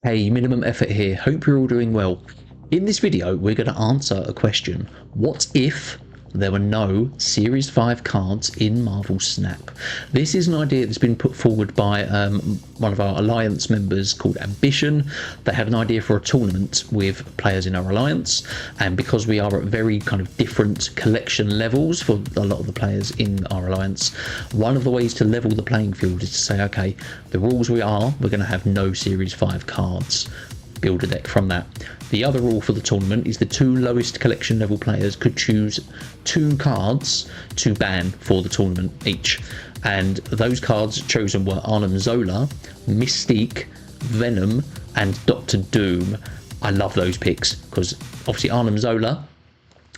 Hey, minimum effort here. Hope you're all doing well. In this video, we're going to answer a question. What if there were no Series 5 cards in Marvel Snap? This is an idea that's been put forward by one of our Alliance members called Ambition. They had an idea for a tournament with players in our Alliance, and because we are at very kind of different collection levels for a lot of the players in our Alliance, one of the ways to level the playing field is to say, okay, the rules we're going to have no Series 5 cards. Build a deck from that. The other rule for the tournament is the two lowest collection level players could choose 2 cards to ban for the tournament each, and those cards chosen were Arnim Zola, Mystique, Venom, and Doctor Doom. I love those picks because obviously Arnim Zola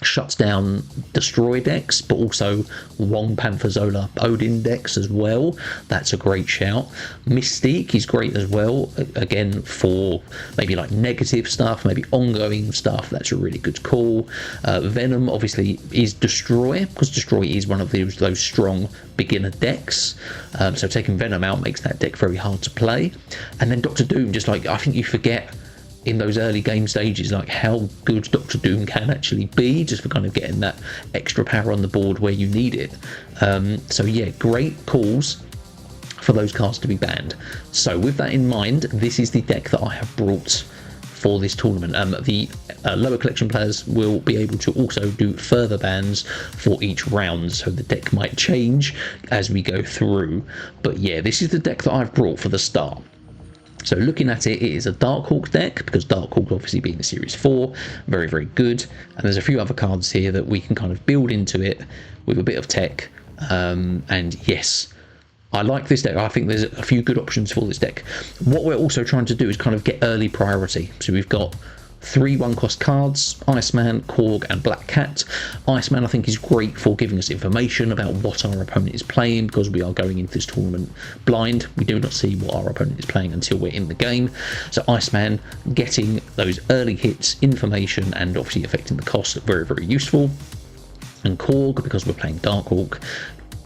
shuts down destroy decks, but also Wong Panther Zola Odin decks as well. That's a great shout. Mystique is great as well, again for maybe like negative stuff, maybe ongoing stuff. That's a really good call. Venom obviously is destroy, because destroy is one of those strong beginner decks, so taking Venom out makes that deck very hard to play. And then Doctor Doom, just like I think you forget in those early game stages like how good Doctor Doom can actually be, just for kind of getting that extra power on the board where you need it. So yeah, great calls for those cards to be banned. So with that in mind, this is the deck that I have brought for this tournament. The lower collection players will be able to also do further bans for each round, so the deck might change as we go through. But yeah, this is the deck that I've brought for the start. So looking at it, it is a Darkhawk deck, because Darkhawk obviously being a Series 4, very, very good. And there's a few other cards here that we can kind of build into it with a bit of tech. And yes, I like this deck. I think there's a few good options for this deck. What we're also trying to do is kind of get early priority. So we've got 3 1-cost cards, Iceman, Korg, and Black Cat. Iceman I think is great for giving us information about what our opponent is playing, because we are going into this tournament blind. We do not see what our opponent is playing until we're in the game. So Iceman, getting those early hits, information, and obviously affecting the cost, very, very useful. And Korg, because we're playing Darkhawk,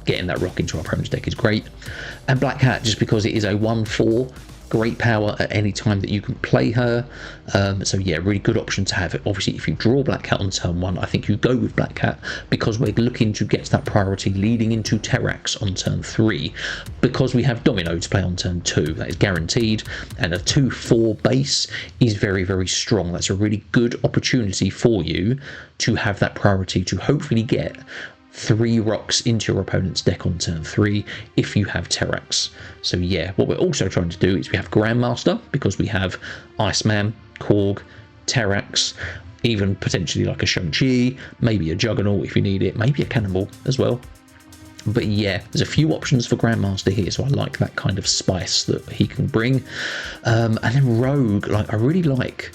getting that rock into our opponent's deck is great. And Black Cat, just because it is a 1/4, great power at any time that you can play her. So yeah, really good option to have. Obviously if you draw Black Cat on turn 1, I think you go with Black Cat, because we're looking to get that priority leading into Terrax on turn 3, because we have Domino to play on turn 2. That is guaranteed, and a 2/4 base is very, very strong. That's a really good opportunity for you to have that priority to hopefully get 3 rocks into your opponent's deck on turn 3 if you have Terrax. So yeah, what we're also trying to do is we have Grandmaster, because we have Iceman, Korg, Terrax, even potentially like a Shang-Chi, maybe a Juggernaut if you need it, maybe a Cannonball as well. But yeah, there's a few options for Grandmaster here, so I like that kind of spice that he can bring. And then Rogue, like I really like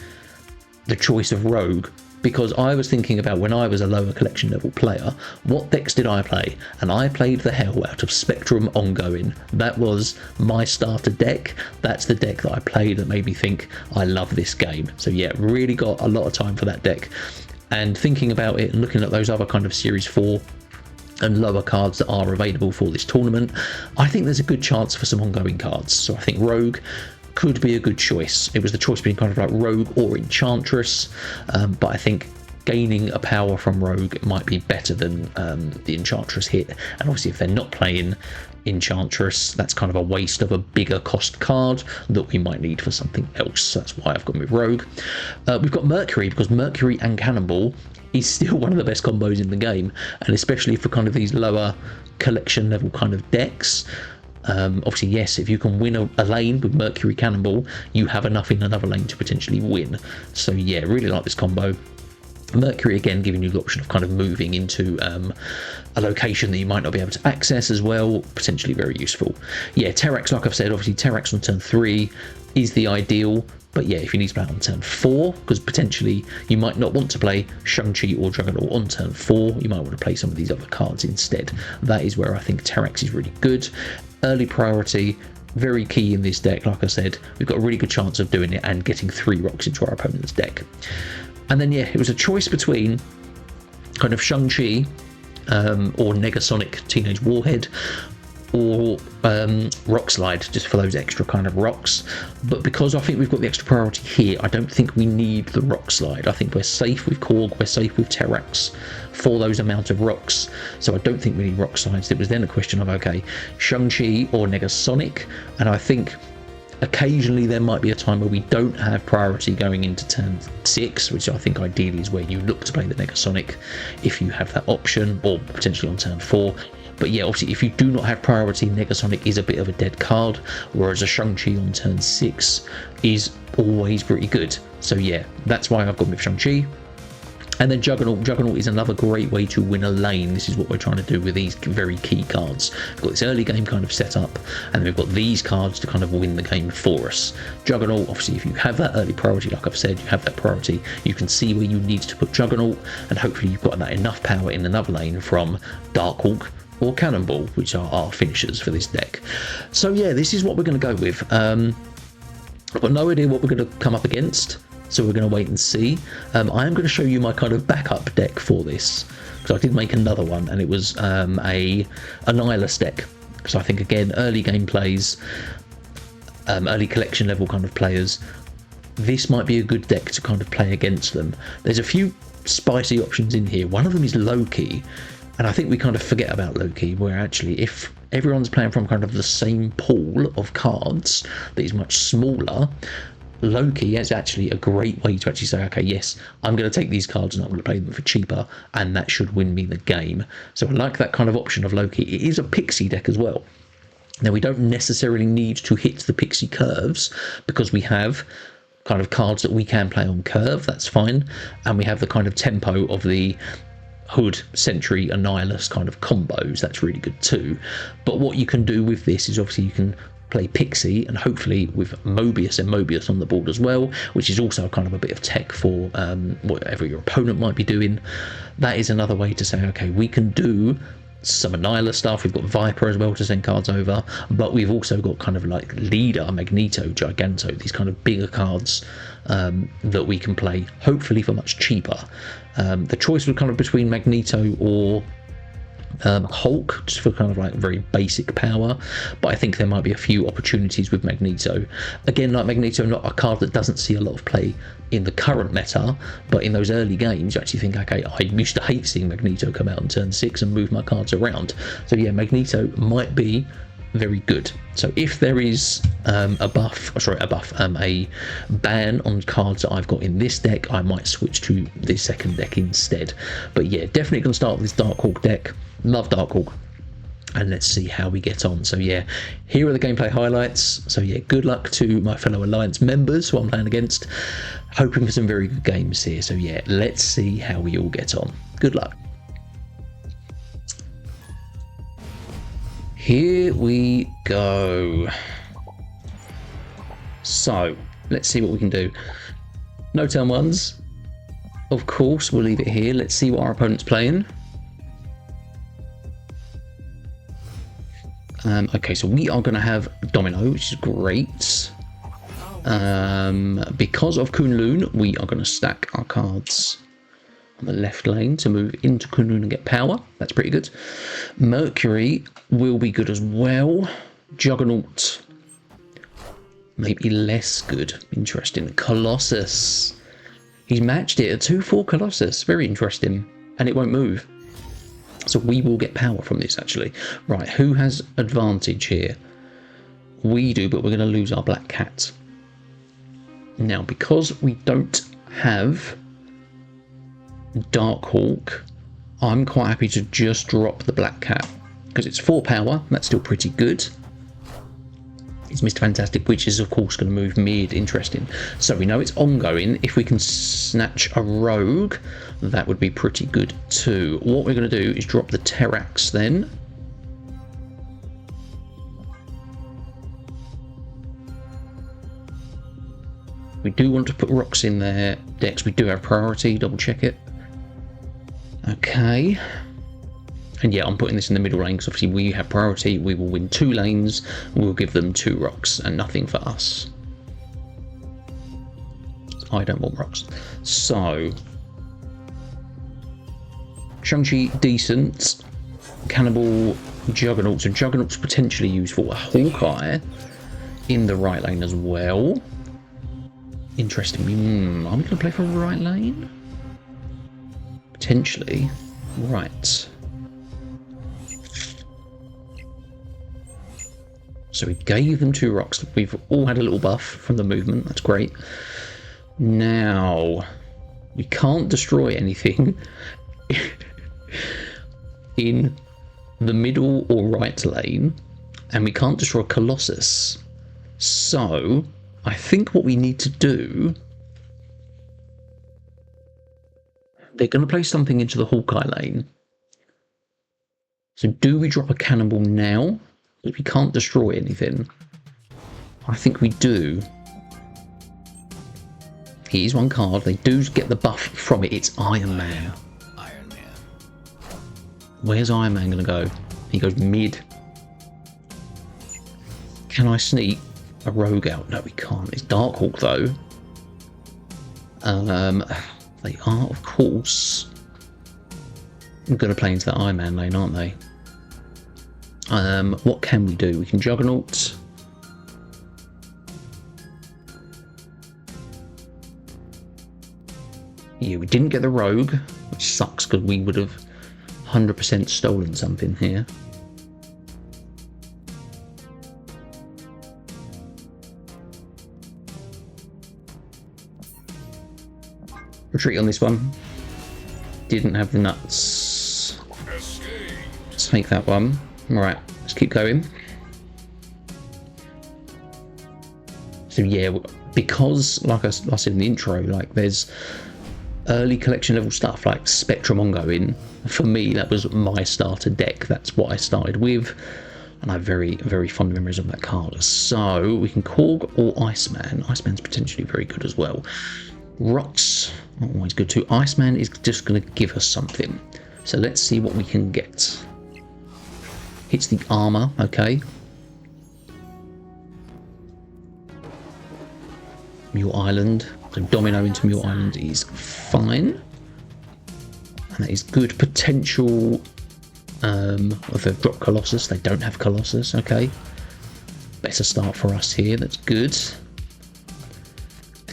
the choice of Rogue, because I was thinking about when I was a lower collection level player, what decks did I play? And I played the hell out of Spectrum Ongoing. That was my starter deck. That's the deck that I played that made me think I love this game. So yeah, really got a lot of time for that deck. And thinking about it and looking at those other kind of Series 4 and lower cards that are available for this tournament, I think there's a good chance for some ongoing cards. So I think Rogue could be a good choice. It was the choice between kind of like Rogue or Enchantress, but I think gaining a power from Rogue might be better than the Enchantress hit. And obviously if they're not playing Enchantress, that's kind of a waste of a bigger cost card that we might need for something else. So that's why I've gone with Rogue. We've got Mercury, because Mercury and Cannonball is still one of the best combos in the game, and especially for kind of these lower collection level kind of decks. Obviously yes, if you can win a lane with Mercury Cannonball, you have enough in another lane to potentially win. So yeah, really like this combo. Mercury again giving you the option of kind of moving into a location that you might not be able to access as well, potentially very useful. Yeah, Terrax, like I've said, obviously Terrax on turn 3 is the ideal, but yeah, if you need to play it on turn 4, because potentially you might not want to play Shang-Chi or Juggernaut on turn 4, you might want to play some of these other cards instead. That is where I think Terrax is really good. Early priority, very key in this deck. Like I said, we've got a really good chance of doing it and getting 3 rocks into our opponent's deck. And then yeah, it was a choice between kind of Shang-Chi or Negasonic Teenage Warhead. or Rock Slide, just for those extra kind of rocks. But because I think we've got the extra priority here, I don't think we need the Rock Slide. I think we're safe with Korg, we're safe with Terrax for those amount of rocks, so I don't think we need Rock Slides. It was then a question of, okay, Shang-Chi or Negasonic, and I think occasionally there might be a time where we don't have priority going into turn 6, which I think ideally is where you look to play the Negasonic if you have that option, or potentially on turn 4. But yeah, obviously if you do not have priority, Negasonic is a bit of a dead card, whereas a Shang-Chi on turn 6 is always pretty good. So yeah, that's why I've gone with Shang-Chi. And then Juggernaut. Juggernaut is another great way to win a lane. This is what we're trying to do with these very key cards. We've got this early game kind of set up, and we've got these cards to kind of win the game for us. Juggernaut, obviously, if you have that early priority, like I've said, you have that priority, you can see where you need to put Juggernaut, and hopefully you've got that enough power in another lane from Darkhawk or Cannonball, which are our finishers for this deck. So yeah, this is what we're going to go with. I've got no idea what we're going to come up against, so we're going to wait and see. I am going to show you my kind of backup deck for this, because I did make another one, and it was a Nihilus deck. So I think, again, early game plays, early collection level kind of players, this might be a good deck to kind of play against them. There's a few spicy options in here. One of them is Loki, and I think we kind of forget about Loki, where actually if everyone's playing from kind of the same pool of cards that is much smaller, Loki is actually a great way to actually say, okay, yes, I'm going to take these cards and I'm going to play them for cheaper, and that should win me the game. So I like that kind of option of Loki. It is a pixie deck as well. Now, we don't necessarily need to hit the pixie curves, because we have kind of cards that we can play on curve, that's fine, and we have the kind of tempo of the Hood, Sentry, and Nihilus kind of combos. That's really good too. But what you can do with this is obviously you can play Pixie, and hopefully with Mobius and Mobius on the board as well, which is also kind of a bit of tech for whatever your opponent might be doing. That is another way to say, okay, we can do some Annihilus stuff. We've got Viper as well to send cards over, but we've also got kind of like Leader, Magneto, Giganto, these kind of bigger cards that we can play, hopefully for much cheaper. The choice was kind of between Magneto or Hulk, just for kind of like very basic power, but I think there might be a few opportunities with Magneto. Again, like Magneto, not a card that doesn't see a lot of play in the current meta, but in those early games you actually think, okay, I used to hate seeing Magneto come out on turn 6 and move my cards around. So yeah, Magneto might be very good. So if there is a ban on cards that I've got in this deck, I might switch to the second deck instead. But yeah, definitely going to start with this Darkhawk deck. Love Darkhawk, and let's see how we get on. So yeah, here are the gameplay highlights. So yeah, good luck to my fellow Alliance members who I'm playing against. Hoping for some very good games here. So yeah, let's see how we all get on. Good luck. Here we go. So let's see what we can do. No turn ones. Of course, we'll leave it here. Let's see what our opponent's playing. Okay, so we are going to have Domino, which is great. Because of Kunlun, we are going to stack our cards on the left lane to move into Kunlun and get power. That's pretty good. Mercury will be good as well. Juggernaut, maybe less good. Interesting. Colossus. He's matched it, a 2/4 Colossus. Very interesting. And it won't move. So we will get power from this, actually. Right, who has advantage here? We do, but we're going to lose our Black Cat. Now, because we don't have Darkhawk, I'm quite happy to just drop the Black Cat, because it's 4 power. That's still pretty good. It's Mr. Fantastic, which is, of course, going to move mid. Interesting. So we know it's ongoing. If we can snatch a rogue, that would be pretty good too. What we're going to do is drop the Terrax then. We do want to put rocks in their decks. We do have priority. Double check it. Okay. And yeah, I'm putting this in the middle lane because obviously we have priority. We will win 2 lanes. We'll give them 2 rocks and nothing for us. I don't want rocks. So, Shang-Chi, decent. Cannibal, Juggernaut. So Juggernaut's potentially useful. A Hawkeye in the right lane as well. Interesting. Are we going to play for right lane? Potentially. Right. So we gave them 2 rocks. We've all had a little buff from the movement. That's great. Now, we can't destroy anything in the middle or right lane, and we can't destroy Colossus. So, I think what we need to do... They're going to play something into the Hawkeye lane. So do we drop a cannonball now? Because we can't destroy anything. I think we do. Here's one card. They do get the buff from it. It's Iron Man. Iron Man. Where's Iron Man going to go? He goes mid. Can I sneak a rogue out? No, we can't. It's Darkhawk though. They are, of course, going to play into that Iron Man lane, aren't they? What can we do? We can Juggernaut. Yeah, we didn't get the Rogue, which sucks because we would have 100% stolen something here. Retreat on this one. Didn't have the nuts. Let's take that one. Right, let's keep going. So yeah, because like I said in the intro, like there's early collection level stuff like Spectrum ongoing. For me, that was my starter deck. That's what I started with, and I have very, very fond memories of that card. So we can Korg or Iceman. Iceman's potentially very good as well. Rocks, always good too. Iceman is just going to give us something. So let's see what we can get. Hits the armor, okay. Mule Island. So Domino into Mule Island is fine. And that is good potential. If they've dropped Colossus, they don't have Colossus, okay. Better start for us here, that's good.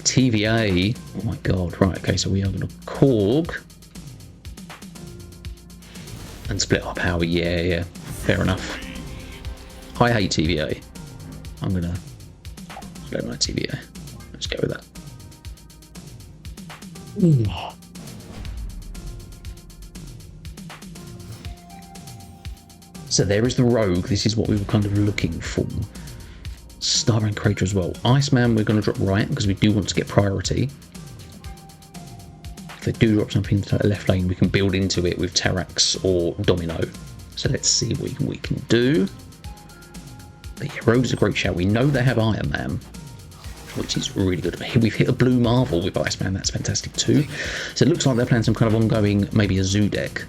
TVA, oh my god, right, okay, so we are going to Korg and split our power, yeah, fair enough. I hate TVA. I'm going to split my TVA. Let's go with that. So there is the Rogue, this is what we were kind of looking for. Star and Crater as well. Iceman we're going to drop right because we do want to get priority. If they do drop something to the left lane, we can build into it with Terrax or Domino. So let's see what we can do. But yeah, Rogue's a great shout. We know they have Iron Man, which is really good. We've hit a blue Marvel with Iceman, that's fantastic too. So it looks like they're playing some kind of ongoing, maybe a zoo deck.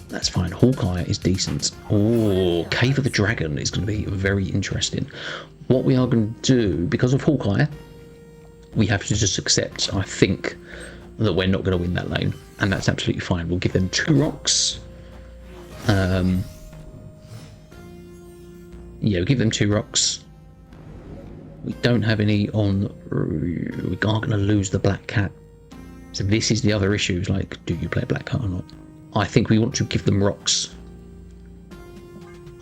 That's fine. Hawkeye is decent. Oh, Cave of the Dragon is going to be very interesting. What we are going to do, because of Hawkeye, we have to just accept, I think, that we're not going to win that lane. And that's absolutely fine. We'll give them 2 rocks. Yeah, we'll give them 2 rocks. We don't have any on... We are going to lose the Black Cat. So this is the other issue. Like, do you play Black Cat or not? I think we want to give them rocks.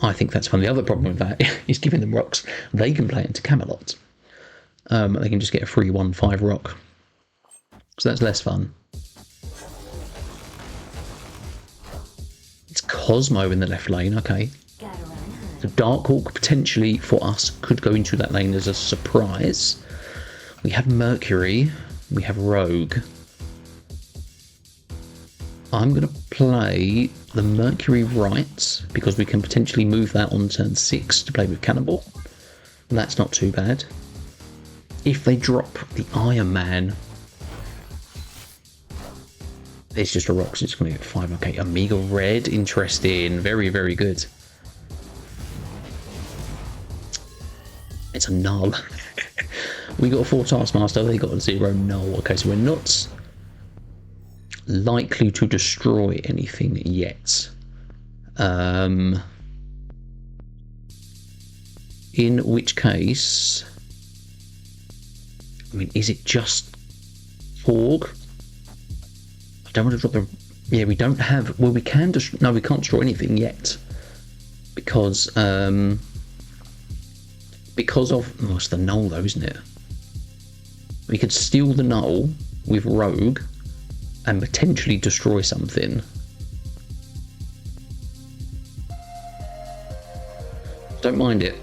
I think that's fun. The other problem with that is giving them rocks. They can play into Camelot. They can just get a free 1/5 rock. So that's less fun. It's Cosmo in the left lane, okay. So Darkhawk potentially for us could go into that lane as a surprise. We have Mercury. We have Rogue. I'm going to play the Mercury right because we can potentially move that on turn 6 to play with Cannonball. That's not too bad. If they drop the Iron Man, it's just a rock, so it's going to get 5. Okay, Amiga Red, interesting. Very, very good. It's a null. We got a 4 Taskmaster, they got a 0 null. Okay, so we're not likely to destroy anything yet. In which case, I mean, is it just Korg? I don't want to drop the... Yeah, we don't have... Well, we can just... No, we can't destroy anything yet. Because of... Oh, it's the null though, isn't it? We could steal the null with Rogue and potentially destroy something. Don't mind it.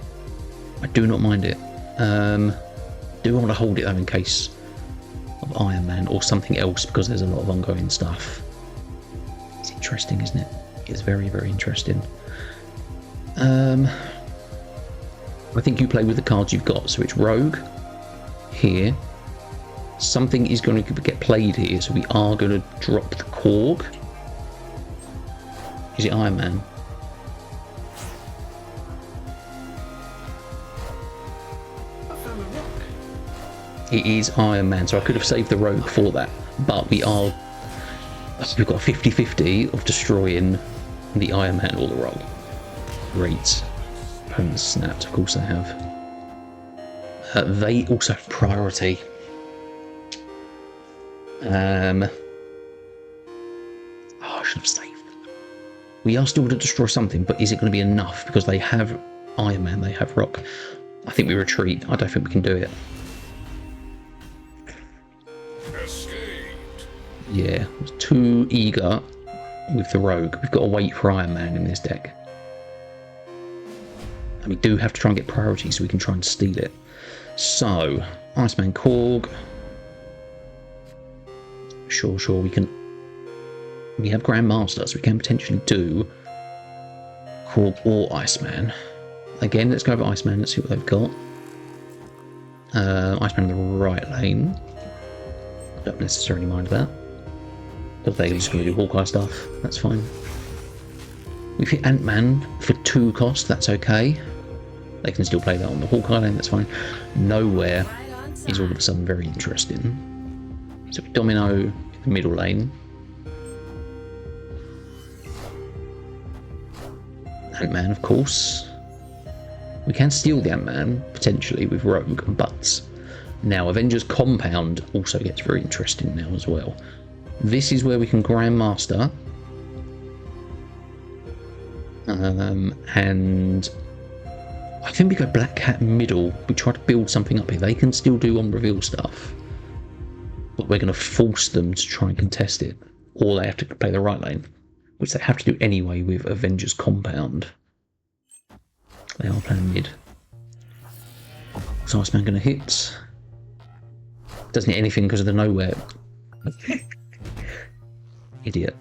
I do not mind it. Do I want to hold it though in case of Iron Man or something else, because there's a lot of ongoing stuff. It's interesting, isn't it? It's very, very interesting. I think you play with the cards you've got, so it's Rogue here. Something is going to get played here, so we are going to drop the Korg. Is it Iron Man? It is Iron Man, so I could have saved the Rogue for that, but we've got a 50-50 of destroying the Iron Man or the Rogue. Great. Opponents snapped, of course they have. They also have priority. Oh, I should have saved them. We are still going to destroy something, but is it going to be enough? Because they have Iron Man, they have Rock. I think we retreat. I don't think we can do it. Yeah, it's too eager with the Rogue. We've got to wait for Iron Man in this deck. And we do have to try and get priority so we can try and steal it. So, Iceman Korg. Sure, we can... We have Grandmaster, so we can potentially do Korg or Iceman. Again, let's go over Iceman, let's see what they've got. Iceman in the right lane. Don't necessarily mind that. But they're just going to do Hawkeye stuff, that's fine. We've hit Ant-Man for 2 cost, that's okay. They can still play that on the Hawkeye lane, that's fine. Nowhere is all of a sudden very interesting. So Domino in the middle lane. Ant-Man, of course. We can steal the Ant-Man, potentially, with Rogue, but now Avengers Compound also gets very interesting now as well. This is where we can Grandmaster. And I think we go Black Cat middle. We try to build something up here. They can still do on reveal stuff, but we're going to force them to try and contest it, or they have to play the right lane, which they have to do anyway with Avengers Compound. They are playing mid. So Iceman going to hit. Doesn't hit anything because of the nowhere. Idiot.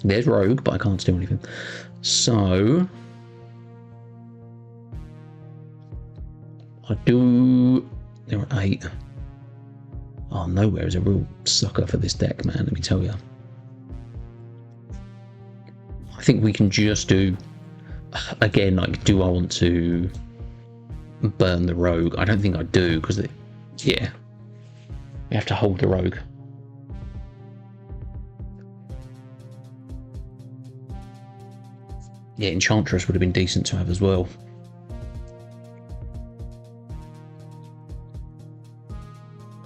There's Rogue, but I can't do anything. So I do... There are 8. Oh, nowhere is a real sucker for this deck, man, let me tell you. I think we can just do... Again, like, do I want to burn the Rogue? I don't think I do, because yeah. We have to hold the Rogue. Yeah, Enchantress would have been decent to have as well.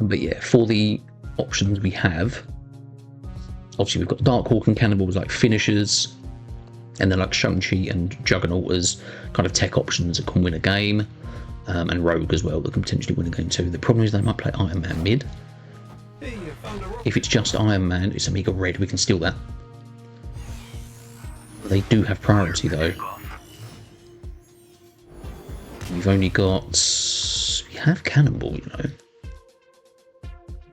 But yeah, for the options we have, obviously we've got Darkhawk and Cannibals like finishers, and then like Shang-Chi and Juggernaut as kind of tech options that can win a game, and Rogue as well that can potentially win a game too. The problem is they might play Iron Man mid. If it's just Iron Man, it's Amiga Red, we can steal that. They do have priority though. We've only got... We have Cannonball, you know.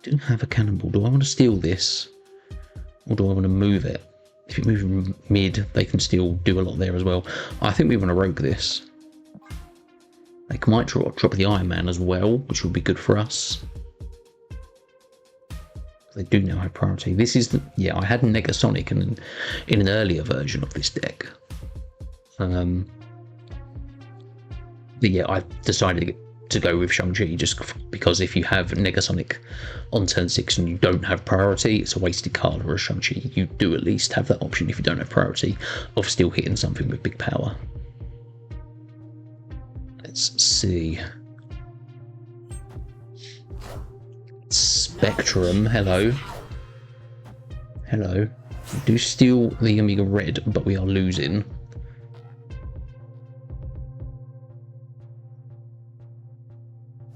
We do have a Cannonball. Do I want to steal this? Or do I want to move it? If you move mid, they can still do a lot there as well. I think we want to rogue this. They might drop the Iron Man as well, which would be good for us. They do now have priority. This is the... Yeah, I had Negasonic in an earlier version of this deck. But yeah, I decided to go with Shang-Chi just because if you have Negasonic on turn 6 and you don't have priority, it's a wasted card, or a Shang-Chi. You do at least have that option if you don't have priority of still hitting something with big power. Let's see. Spectrum, hello. Hello. We do steal the Omega Red, but we are losing.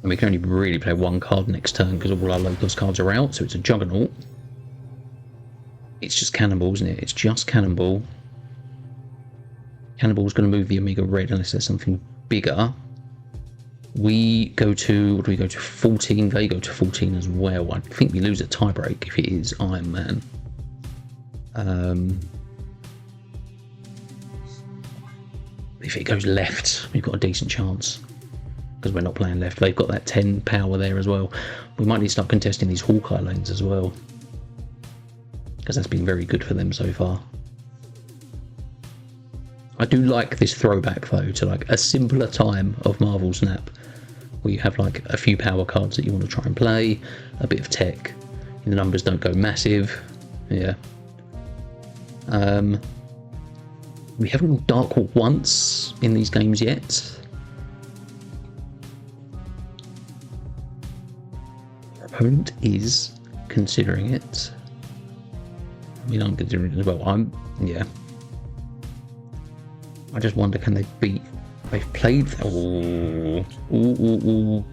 And we can only really play one card next turn because all our Logos cards are out, so it's a Juggernaut. It's just Cannonball, isn't it? It's just Cannonball. Cannonball's going to move the Omega Red unless there's something bigger. We go to, what do we go to? 14. They go to 14 as well. I think we lose a tiebreak if it is Iron Man. If it goes left, we've got a decent chance because we're not playing left. They've got that 10 power there as well. We might need to start contesting these Hawkeye lanes as well because that's been very good for them so far. I do like this throwback though to like a simpler time of Marvel Snap where you have like a few power cards that you want to try and play, a bit of tech, the numbers don't go massive. Yeah. We haven't got Dark Hawk once in these games yet. Our opponent is considering it. I mean, I'm considering it as well. Yeah. I just wonder, can they beat? They've played. Oh. Ooh.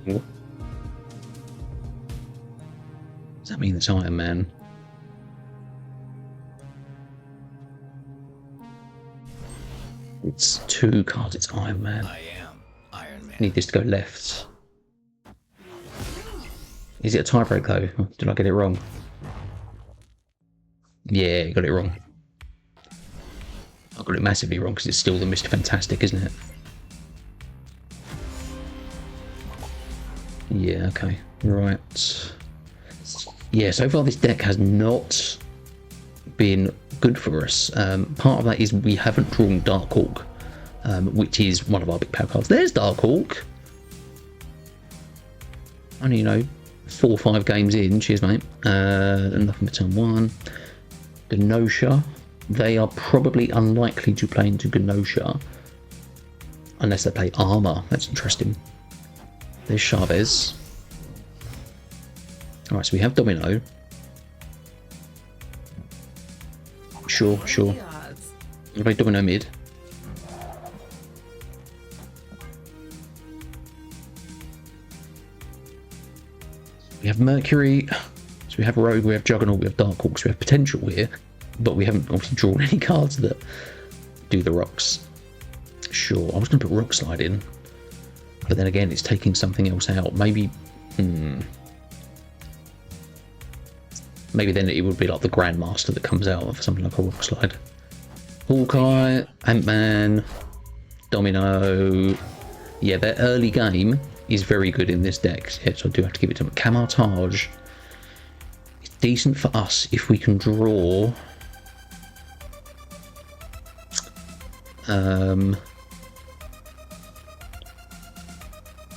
Does that mean it's Iron Man? It's 2 cards. It's Iron Man. I am Iron Man. Need this to go left. Is it a tiebreak though? Did I get it wrong? Yeah, you got it wrong. I got it massively wrong because it's still the Mr. Fantastic, isn't it? Yeah, okay. Right. Yeah, so far this deck has not been good for us. Part of that is we haven't drawn Dark Hawk, which is one of our big power cards. There's Dark Hawk. Only, you know, 4 or 5 games in. Cheers, mate. Nothing but turn 1. Genosha. They are probably unlikely to play into Genosha unless they play Armor. That's interesting. There's Chavez. Alright, so we have Domino. Sure. We'll play Domino mid. We have Mercury. So we have Rogue, we have Juggernaut, we have Dark Hawk, so we have potential here. But we haven't obviously drawn any cards that do the rocks. Sure, I was going to put Rock Slide in. But then again, it's taking something else out. Maybe... Maybe then it would be like the Grandmaster that comes out of something like a Rock Slide. Hawkeye, Ant-Man, Domino. Yeah, their early game is very good in this deck. Yeah, so I do have to give it to them. Camartage. It's decent for us if we can draw... on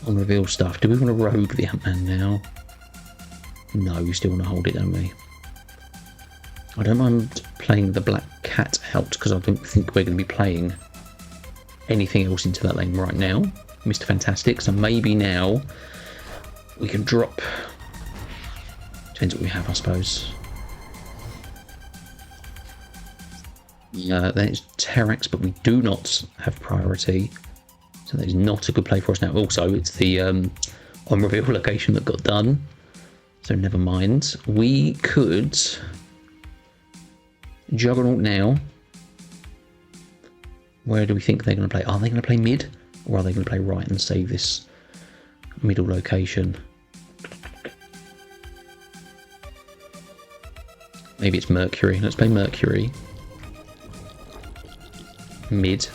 reveal stuff. Do we want to rogue the Ant-Man now? No, we still want to hold it, don't we? I don't mind playing the Black Cat out because I don't think we're going to be playing anything else into that lane right now. Mr. Fantastic, so maybe now we can drop... Depends what we have, I suppose. That is Terrax, but we do not have priority. So that is not a good play for us now. Also, it's the on reveal location that got done. So never mind. We could Juggernaut now. Where do we think they're going to play? Are they going to play mid? Or are they going to play right and save this middle location? Maybe it's Mercury. Let's play Mercury. Mid.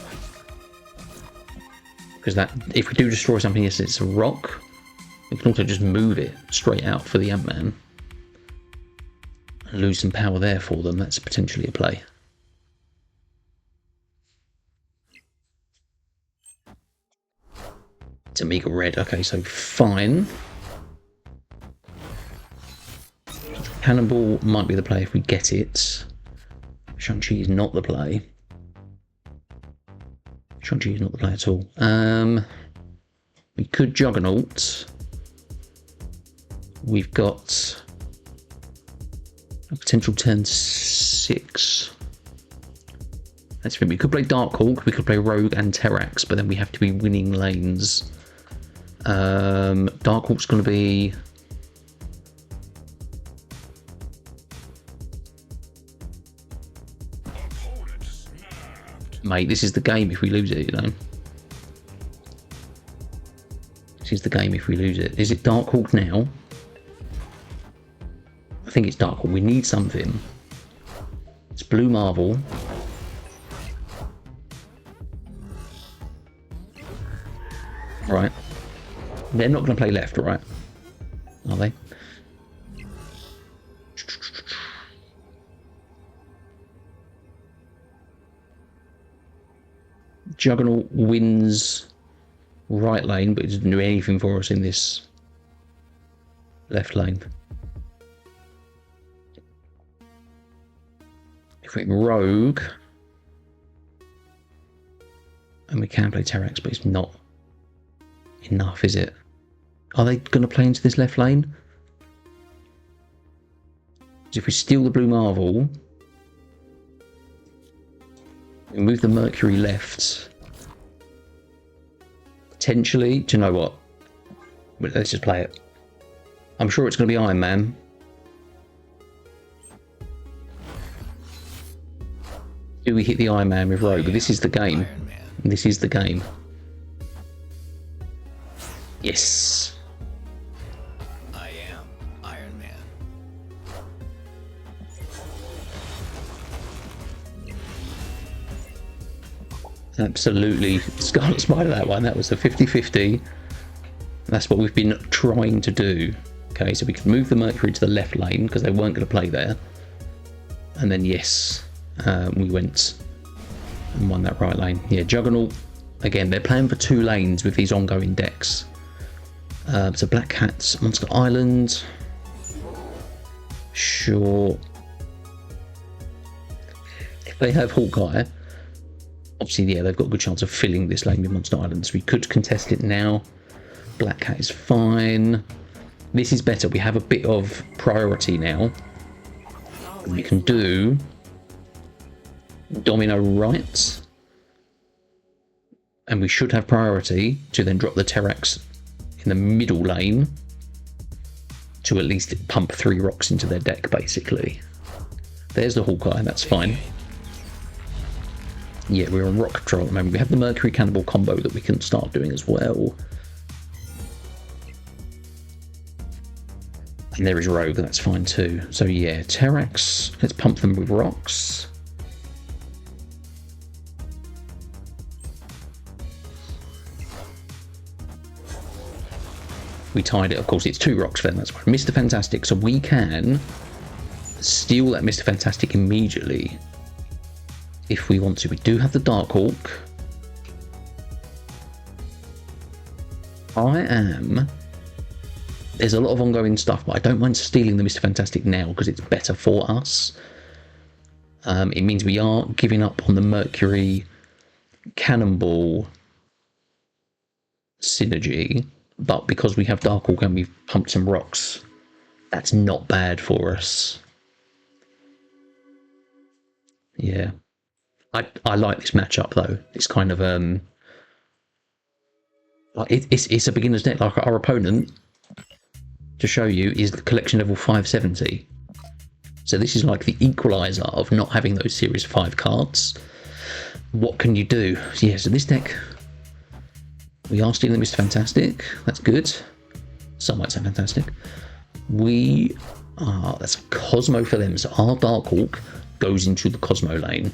Because that, if we do destroy something, yes, it's a rock. We can also just move it straight out for the Ant-Man. And lose some power there for them. That's potentially a play. It's Omega Red. Okay, so fine. Cannonball might be the play if we get it. Shang-Chi is not the play. Shang-Chi is not the play at all. We could Juggernaut. We've got a potential turn 6. That's we could play Darkhawk, we could play Rogue and Terrax, but then we have to be winning lanes. Darkhawk's going to be... Mate, this is the game if we lose it, you know. This is the game if we lose it. Is it Darkhawk now? I think it's Darkhawk. We need something. It's Blue Marvel. Right. They're not going to play left, right? Are they? Juggernaut wins right lane, but it doesn't do anything for us in this left lane. If we Rogue, and we can play Terrax, but it's not enough, is it? Are they going to play into this left lane? Because if we steal the Blue Marvel, we move the Mercury left. Potentially, do you know what? Let's just play it. I'm sure it's going to be Iron Man. Do we hit the Iron Man with Rogue? This is the game. This is the game. Yes. I am Iron Man. Absolutely. Scarlet Spider, that one. That was a 50-50. That's what we've been trying to do. Okay, so we could move the Mercury to the left lane because they weren't going to play there. And then, yes, we went and won that right lane. Yeah, Juggernaut. Again, they're playing for 2 lanes with these ongoing decks. So Black Cat's Monster Island. Sure. If they have Hawkeye, obviously, yeah, they've got a good chance of filling this lane with Monster Island. So we could contest it now. Black Cat is fine. This is better. We have a bit of priority now. We can do Domino right. And we should have priority to then drop the Terrax in the middle lane to at least pump 3 rocks into their deck, basically. There's the Hawkeye, that's fine. Yeah, we're on rock control at the moment. We have the Mercury Cannibal combo that we can start doing as well. And there is Rogue, that's fine too. So yeah, Terrax, let's pump them with rocks. We tied it, of course, it's 2 rocks then, that's fine. Mr. Fantastic, so we can steal that Mr. Fantastic immediately if we want to. We do have the Darkhawk. There's a lot of ongoing stuff, but I don't mind stealing the Mr. Fantastic now because it's better for us. It means we are giving up on the Mercury Cannonball synergy, but because we have Darkhawk and we've pumped some rocks, that's not bad for us. Yeah. I like this matchup though. It's kind of like it's a beginner's deck. Like our opponent, to show you, is the collection level 570. So this is like the equalizer of not having those series 5 cards. What can you do? Yeah, so this deck, we are stealing Mr. Fantastic. That's good. Some might say fantastic. That's a Cosmo for them. So our Darkhawk goes into the Cosmo lane.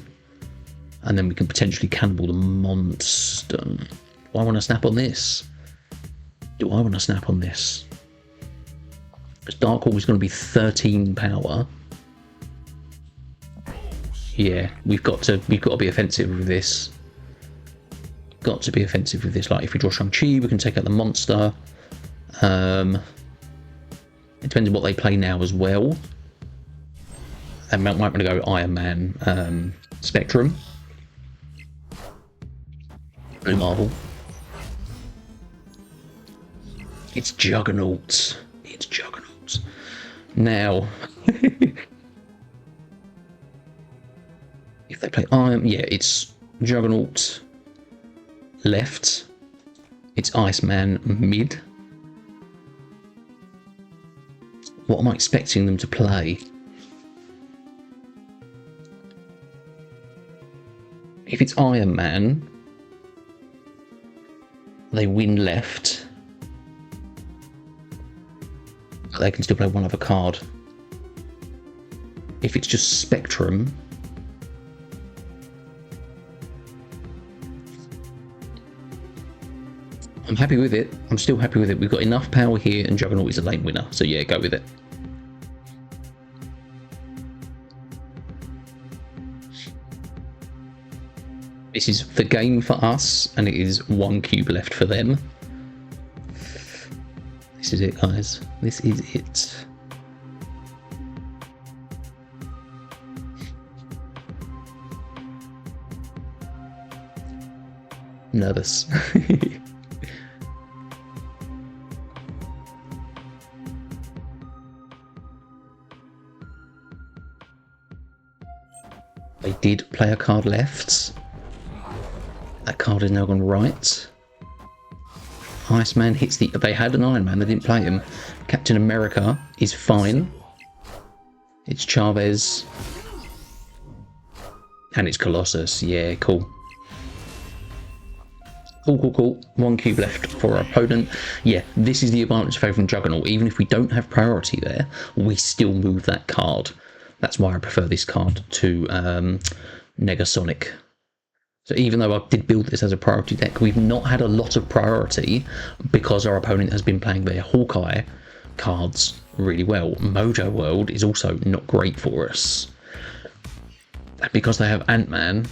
And then we can potentially cannibal the monster. Do I want to snap on this? Do I want to snap on this? Because Darkhawk is going to be 13 power. Yeah, we've got to be offensive with this. Got to be offensive with this. Like if we draw Shang-Chi, we can take out the monster. It depends on what they play now as well. They might want to go Iron Man, Spectrum. Blue Marvel. It's Juggernaut. It's Juggernaut. Now, if they play Iron, yeah, it's Juggernaut left. It's Iceman mid. What am I expecting them to play? If it's Iron Man, they win left. But they can still play one other card. If it's just Spectrum, I'm happy with it. I'm still happy with it. We've got enough power here, and Juggernaut is a lane winner. So yeah, go with it. This is the game for us, and it is 1 cube left for them. This is it, guys. This is it. Nervous. They did play a card left. That card is now gone right. Iceman hits the... They had an Iron Man, they didn't play him. Captain America is fine. It's Chavez. And it's Colossus. Yeah, cool. Cool. 1 cube left for our opponent. Yeah, this is the advantage favouring Juggernaut. Even if we don't have priority there, we still move that card. That's why I prefer this card to Negasonic. So even though I did build this as a priority deck, we've not had a lot of priority because our opponent has been playing their Hawkeye cards really well. Mojo World is also not great for us. Because they have Ant-Man,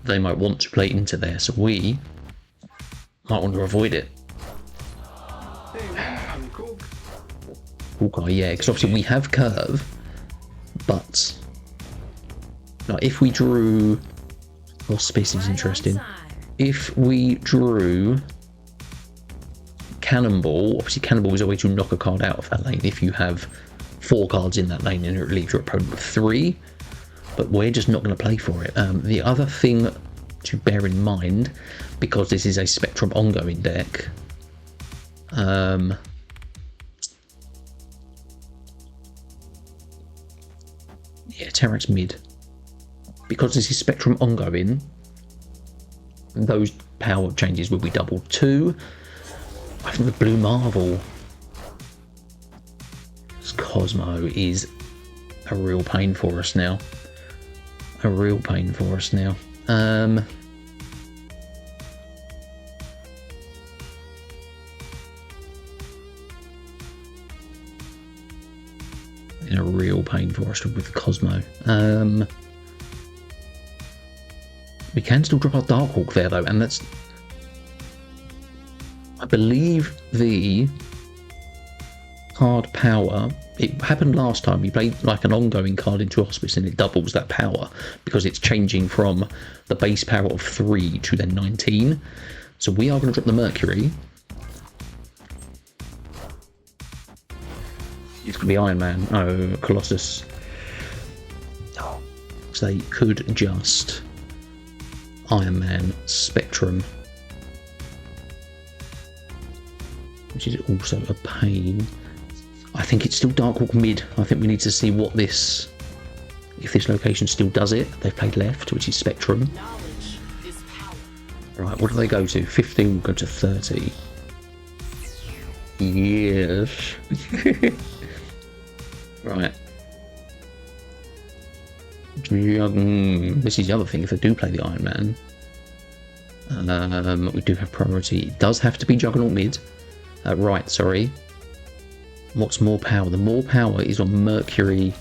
they might want to play into there, so we might want to avoid it. Hawkeye, yeah, because obviously we have Curve, but like, if we drew... Auspice is interesting. If we drew Cannonball, obviously Cannonball is a way to knock a card out of that lane if you have 4 cards in that lane and it leaves your opponent with 3, but we're just not going to play for it. The other thing to bear in mind, because this is a Spectrum ongoing deck, yeah, Terrax mid. Because this is Spectrum ongoing, those power changes will be doubled too. I think the Blue Marvel Cosmo is a real pain for us now. In a real pain for us with Cosmo. We can still drop our Darkhawk there though, and that's... I believe the card power... It happened last time, we played like an ongoing card into Auspice and it doubles that power because it's changing from the base power of 3 to then 19. So we are going to drop the Mercury. It's going to be Iron Man. No, Colossus. Oh, so they could just... Iron Man, Spectrum, which is also a pain. I think it's still Darkhawk mid. I think we need to see what this, if this location still does it. They've played left, which is Spectrum. Right, what do they go to? 15 will go to 30. Yes. Right. This is the other thing, if they do play the Iron Man, we do have priority. It does have to be Juggernaut mid. Right, sorry. What's more power? The more power is on Mercury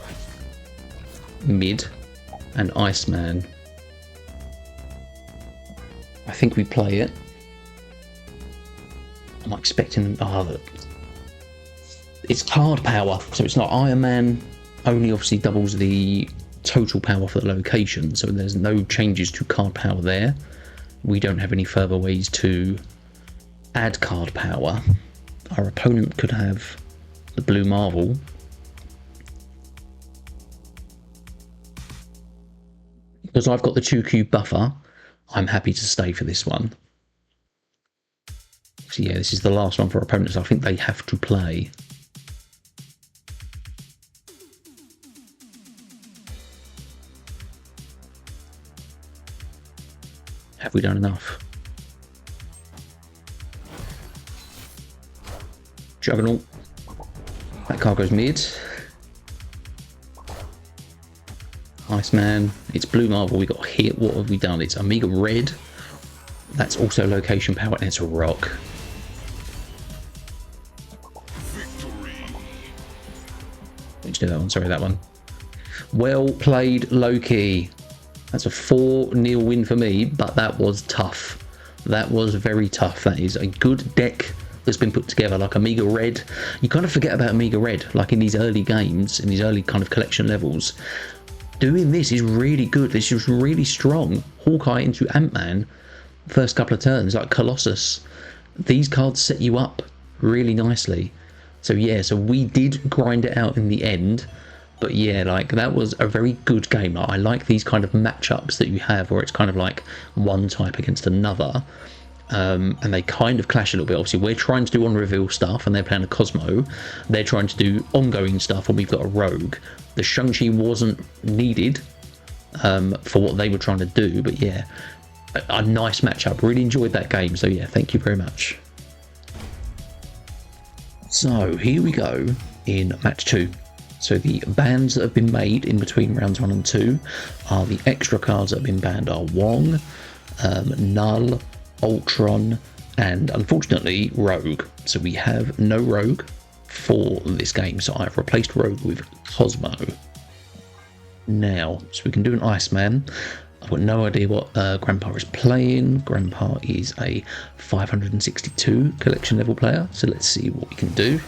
mid and Iceman. I think we play it. I'm expecting... Oh, it's card power, so it's not Iron Man. Only obviously doubles the total power for the location, so there's no changes to card power there. We don't have any further ways to add card power Our opponent could have the blue marvel. Because I've got the 2 cube buffer, I'm happy to stay for this one. So yeah, this is the last one for opponents. I think they have to play. Have we done enough? Juggernaut. That card goes mid. Iceman. It's blue marvel. We got hit. What have we done? It's Omega red. That's also location power, and it's a rock. Didn't do that one. Sorry, that one. Well played, Loki. That's a 4-0 win for me, but that was tough. That was very tough. That is a good deck that's been put together, like Omega Red. You kind of forget about Omega Red, like in these early games, in these early kind of collection levels. Doing this is really good. This is really strong. Hawkeye into Ant-Man, first couple of turns, like Colossus. These cards set you up really nicely. So yeah, so we did grind it out in the end. But yeah, like that was a very good game. I like these kind of matchups that you have where it's kind of like one type against another. And they kind of clash a little bit. Obviously, we're trying to do on-reveal stuff and they're playing a Cosmo. They're trying to do ongoing stuff and we've got a Rogue. The Shang-Chi wasn't needed for what they were trying to do. But yeah, a nice matchup. Really enjoyed that game. So yeah, thank you very much. So here we go in match 2. So the bans that have been made in between rounds 1 and 2 are the extra cards that have been banned are Wong, Null, Ultron, and unfortunately Rogue. So we have no Rogue for this game. So I've replaced Rogue with Cosmo. Now, so we can do an Iceman. I've got no idea what Grandpa is playing. Grandpa is a 562 collection level player. So let's see what we can do.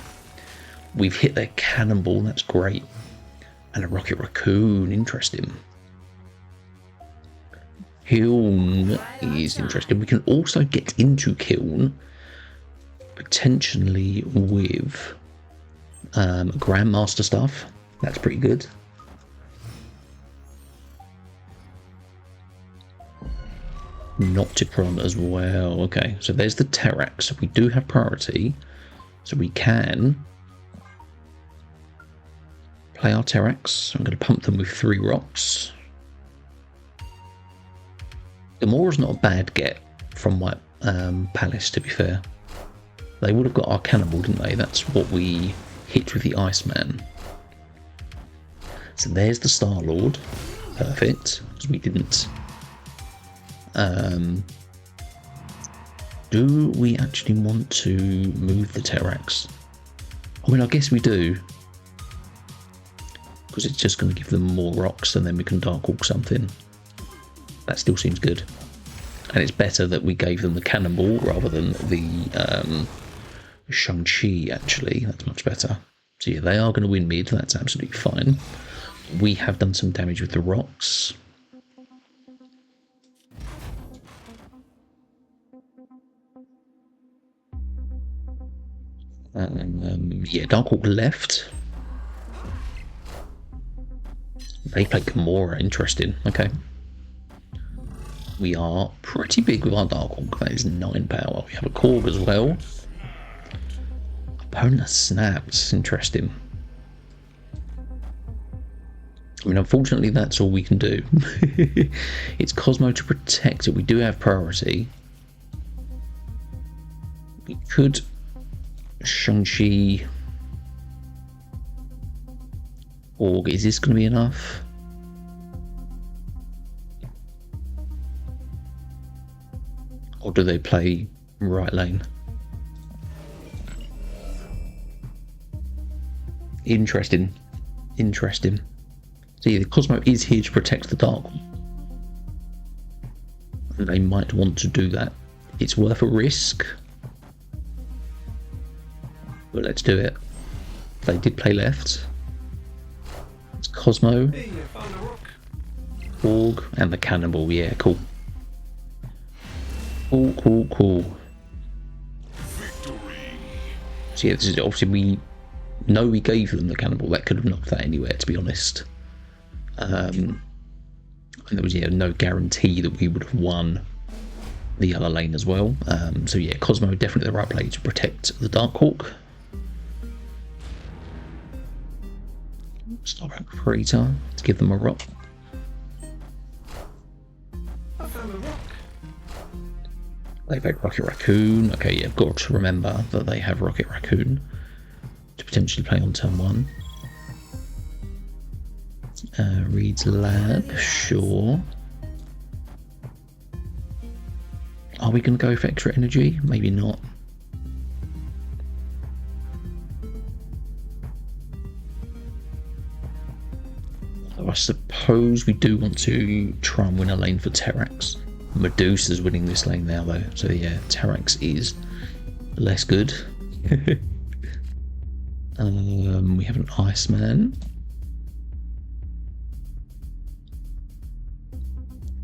We've hit their Cannonball, that's great. And a Rocket Raccoon, interesting. Kiln is interesting. We can also get into Kiln, potentially with Grandmaster stuff. That's pretty good. Nocticron as well. Okay, so there's the Terrax. We do have priority, so we can play our Terrax. I'm going to pump them with 3 rocks. Gamora's not a bad get from White Palace, to be fair. They would have got our Cannonball, didn't they? That's what we hit with the Iceman. So there's the Star-Lord. Perfect, because we didn't. Do we actually want to move the Terrax? I mean, I guess we do. Because it's just going to give them more rocks and then we can Dark Hawk something. That still seems good. And it's better that we gave them the Cannonball rather than the Shang-Chi, actually. That's much better. So yeah, they are going to win mid. That's absolutely fine. We have done some damage with the rocks. Yeah, Dark Hawk left. They play Gamora, interesting. Okay. We are pretty big with our Dark Hawk. That is 9 power. We have a Korg as well. Opponent snaps. Interesting. I mean, unfortunately, that's all we can do. It's Cosmo to protect it. We do have priority. We could Shang-Chi. Org. Is this going to be enough? Or do they play right lane? Interesting. Interesting. See, the Cosmo is here to protect the Dark One. They might want to do that. It's worth a risk. But let's do it. They did play left. It's Cosmo. Hey, I found a rock. Org and the Cannonball. Yeah, cool. Cool. So So yeah, this is obviously we know we gave them the cannonball. That could have knocked that anywhere, to be honest. And there was no guarantee that we would have won the other lane as well. So yeah, Cosmo definitely the right play to protect the Darkhawk. Starbank Crater to give them a rock. They've got Rocket Raccoon. Okay, yeah, I've got to remember that they have Rocket Raccoon to potentially play on turn 1. Reed's Lab, sure. Are we going to go for extra energy? Maybe not. I suppose we do want to try and win a lane for Terrax. Medusa's winning this lane now though, so yeah, Terrax is less good. We have an Iceman.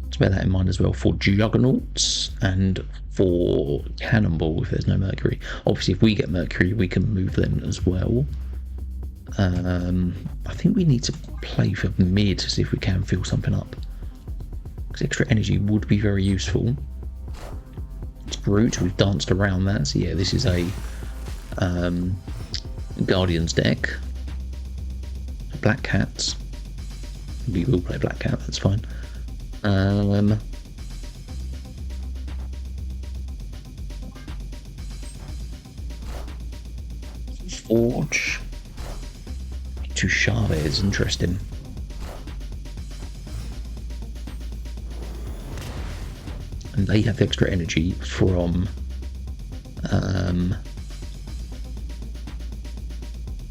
Let's bear that in mind as well for Juggernauts and for Cannonball if there's no Mercury. Obviously if we get Mercury we can move them as well. I think we need to play for mid to see if we can fill something up. Because extra energy would be very useful. It's Groot, we've danced around that. So yeah, this is a Guardians deck. Black Cats. We will play Black Cat, that's fine. Forge. To Chavez, interesting. And they have extra energy from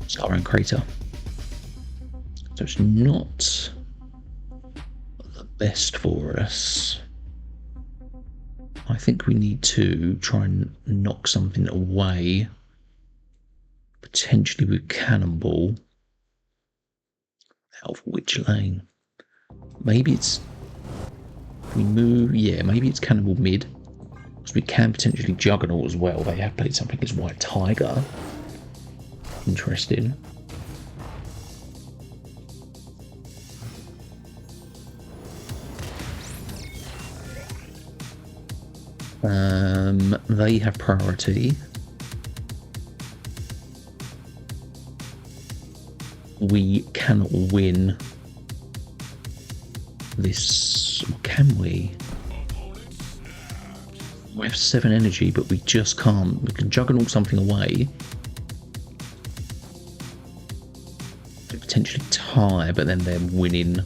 Starbank Crater. So it's not the best for us. I think we need to try and knock something away. Potentially with Cannonball. Out of which lane? Maybe it's... If we move... Yeah, maybe it's Cannonball mid. Because we can potentially Juggernaut as well. They have played something as White Tiger. Interesting. They have priority. We cannot win this, can we? We have 7 energy, but we just can't. We can Juggernaut something away to potentially tie, but then they're winning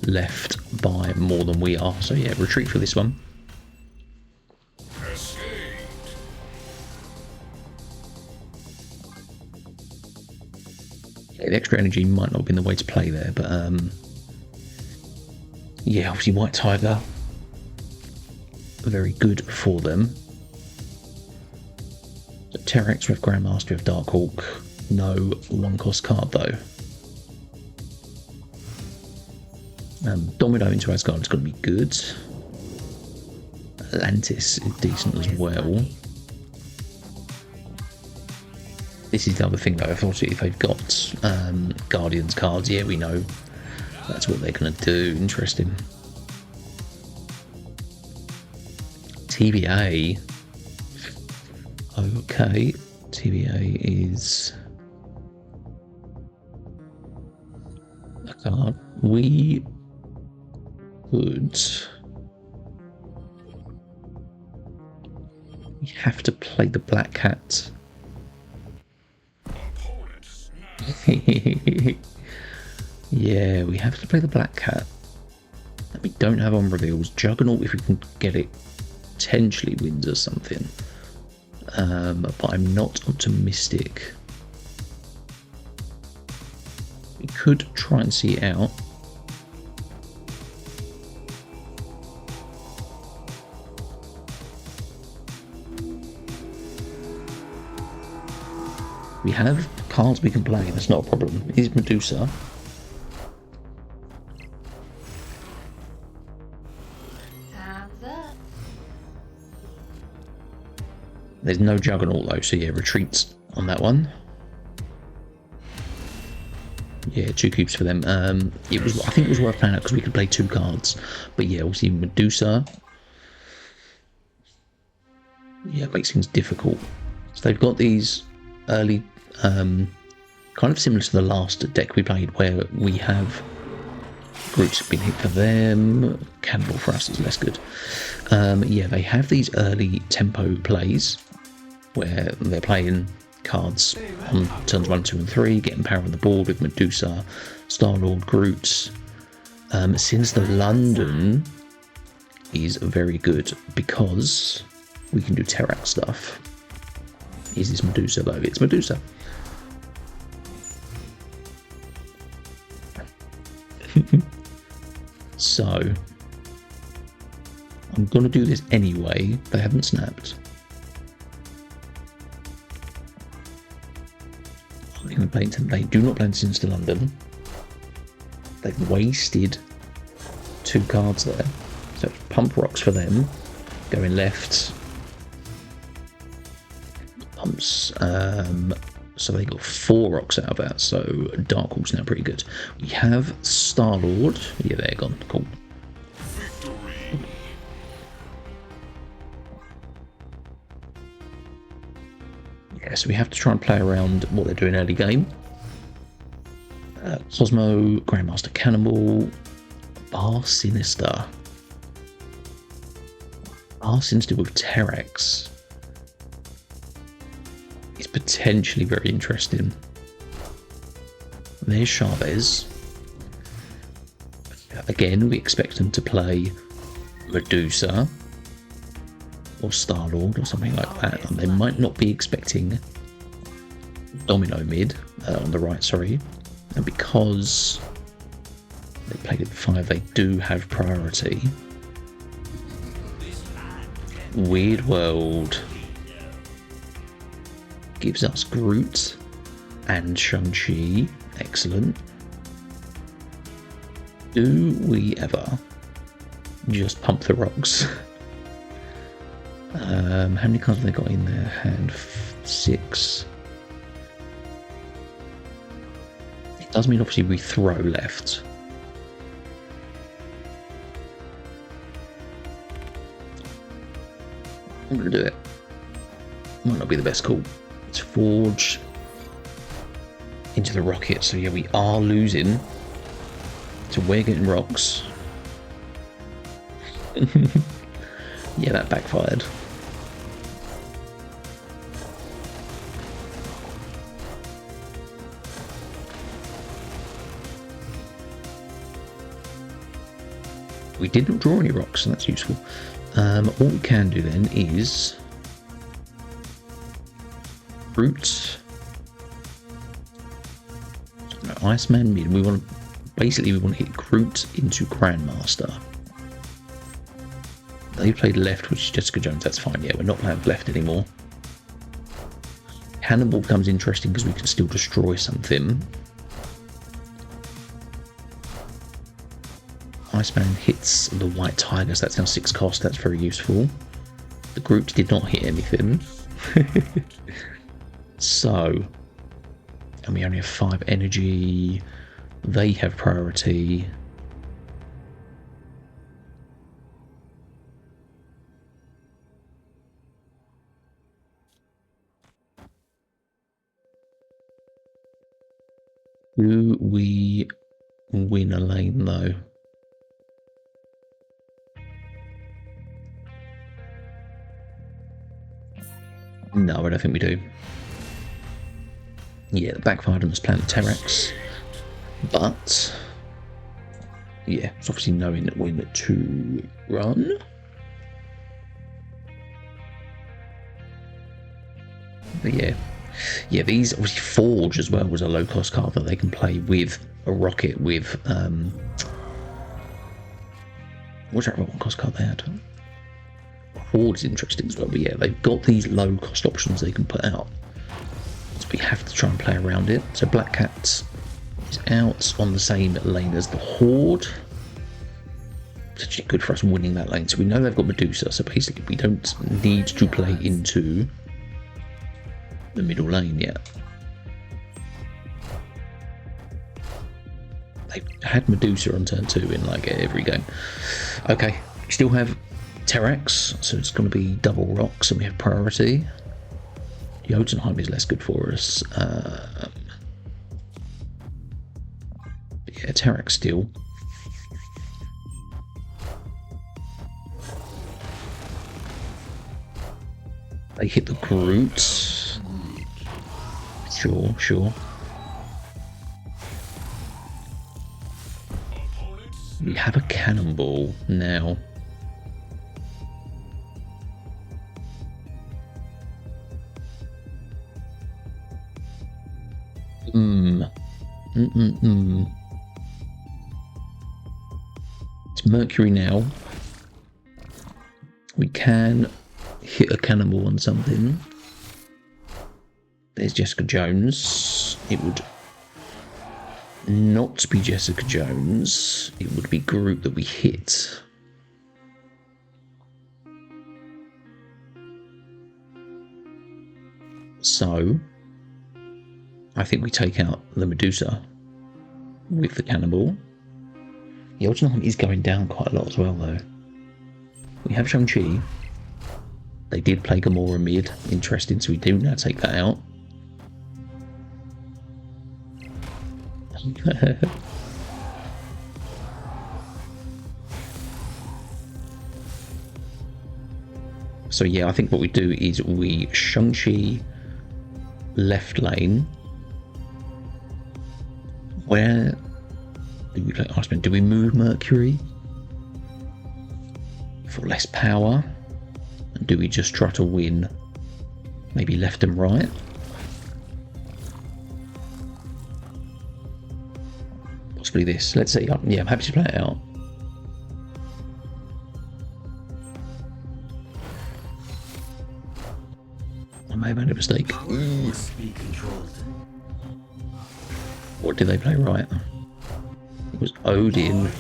left by more than we are. So yeah, retreat for this one. The extra energy might not have been the way to play there, but yeah, obviously White Tiger, very good for them. So Terrax, we have Grandmaster, we have Darkhawk, no 1-cost card though. Domino into Asgard is going to be good. Atlantis is decent as well. This is the other thing though, obviously if they've got Guardians cards, yeah, we know that's what they're going to do. Interesting. TVA. Okay, TVA is a card. We could... We have to play the Black Cat. Yeah, we have to play the Black Cat. We don't have on reveals. Juggernaut, if we can get it, potentially wins us something. But I'm not optimistic. We could try and see it out. We have cards we can play, that's not a problem. Is Medusa. There's no Juggernaut though, so yeah, retreats on that one. Yeah, 2 cubes for them. It was, I think it was worth playing out because we could play 2 cards. But yeah, obviously Medusa. Yeah, it makes things difficult. So they've got these early, kind of similar to the last deck we played, where we have Groot's been hit for them, Cannibal for us is less good. Yeah, they have these early tempo plays where they're playing cards on turns 1, 2 and 3, getting power on the board with Medusa, Star-Lord, Groot. Since the London is very good because we can do Terrax stuff. Is this Medusa though? It's Medusa. So I'm gonna do this anyway. They haven't snapped. I'm gonna play into, they do not play into London. They've wasted 2 cards there. So it's pump rocks for them. Going left. Pumps. So they got 4 rocks out of that. So Dark Horse now pretty good. We have Star-Lord. Yeah, they're gone. Cool. Yeah, so we have to try and play around what they're doing early game. Cosmo, Grandmaster Cannibal, Bar Sinister. Bar Sinister with Terrax is potentially very interesting. There's Chavez. Again, we expect them to play Medusa or Star-Lord or something like that. And they might not be expecting Domino mid on the right, sorry. And because they played it 5, they do have priority. Weird World gives us Groot and Shang-Chi. Excellent. Do we ever just pump the rocks? How many cards have they got in their hand? 6. It does mean obviously we throw left. I'm going to do it. Might not be the best call. Let's forge into the rocket. So yeah, we are losing. So we're getting rocks. Yeah, that backfired. We did not draw any rocks, so that's useful. What we can do then is Groot, no, Iceman mid. We want to basically we want to hit Groot into Grandmaster. They played left, which is Jessica Jones. That's fine. Yeah, we're not playing left anymore. Cannibal becomes interesting because we can still destroy something. Iceman hits the White Tigers. That's now 6 cost. That's very useful. The group did not hit anything. So, and we only have 5 energy. They have priority. Do we win a lane though? No, I don't think we do. Yeah, the backfired on this planet Terrax. But yeah, it's obviously knowing that we're to run. But yeah, these obviously Forge as well was a low cost card that they can play with a rocket with whichever one cost card they had. Forge is interesting as well, but yeah, they've got these low cost options they can put out. So we have to try and play around it. So Black Cat is out on the same lane as the Horde. It's actually good for us winning that lane. So we know they've got Medusa, so basically we don't need to play into the middle lane yet. They've had Medusa on turn 2 in like every game. Okay, we still have Terrax, so it's going to be double rocks, and we have priority. Jotunheim is less good for us. But yeah, Terrax still. They hit the Groot. Sure. We have a cannonball now. It's Mercury now. We can hit a cannonball on something. There's Jessica Jones. It would not be Jessica Jones. It would be Groot that we hit. So I think we take out the Medusa with the cannonball. Jotunheim is going down quite a lot as well, though. We have Shang-Chi. They did play Gamora mid. Interesting, so we do now take that out. So yeah, I think what we do is we Shang-Chi left lane. Where do we play Iceman? Do we move Mercury for less power? And do we just try to win maybe left and right? Possibly this. Let's see. Yeah, I'm happy to play it out. I may have made a mistake. What did they play right? It was Odin.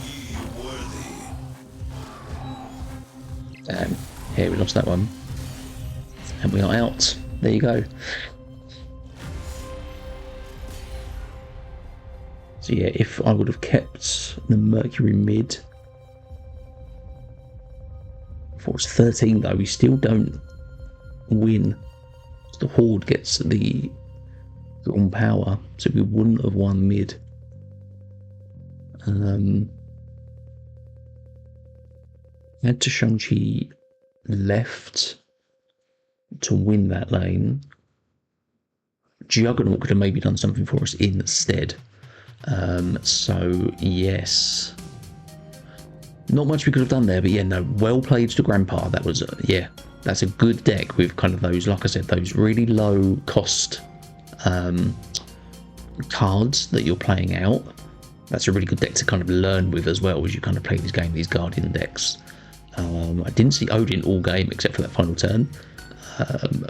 Damn. Yeah, we lost that one. And we are out. There you go. So yeah, if I would have kept the Mercury mid. For it's 13 though, we still don't win. The Horde gets the on power, so we wouldn't have won mid. Had to Shang-Chi left to win that lane. Juggernaut could have maybe done something for us instead. So yes, not much we could have done there, but yeah, no, well played to Grandpa. That was yeah, that's a good deck with kind of those, like I said, those really low cost cards that you're playing out. That's a really good deck to kind of learn with as well as you kind of play this game, these Guardian decks. I didn't see Odin all game except for that final turn,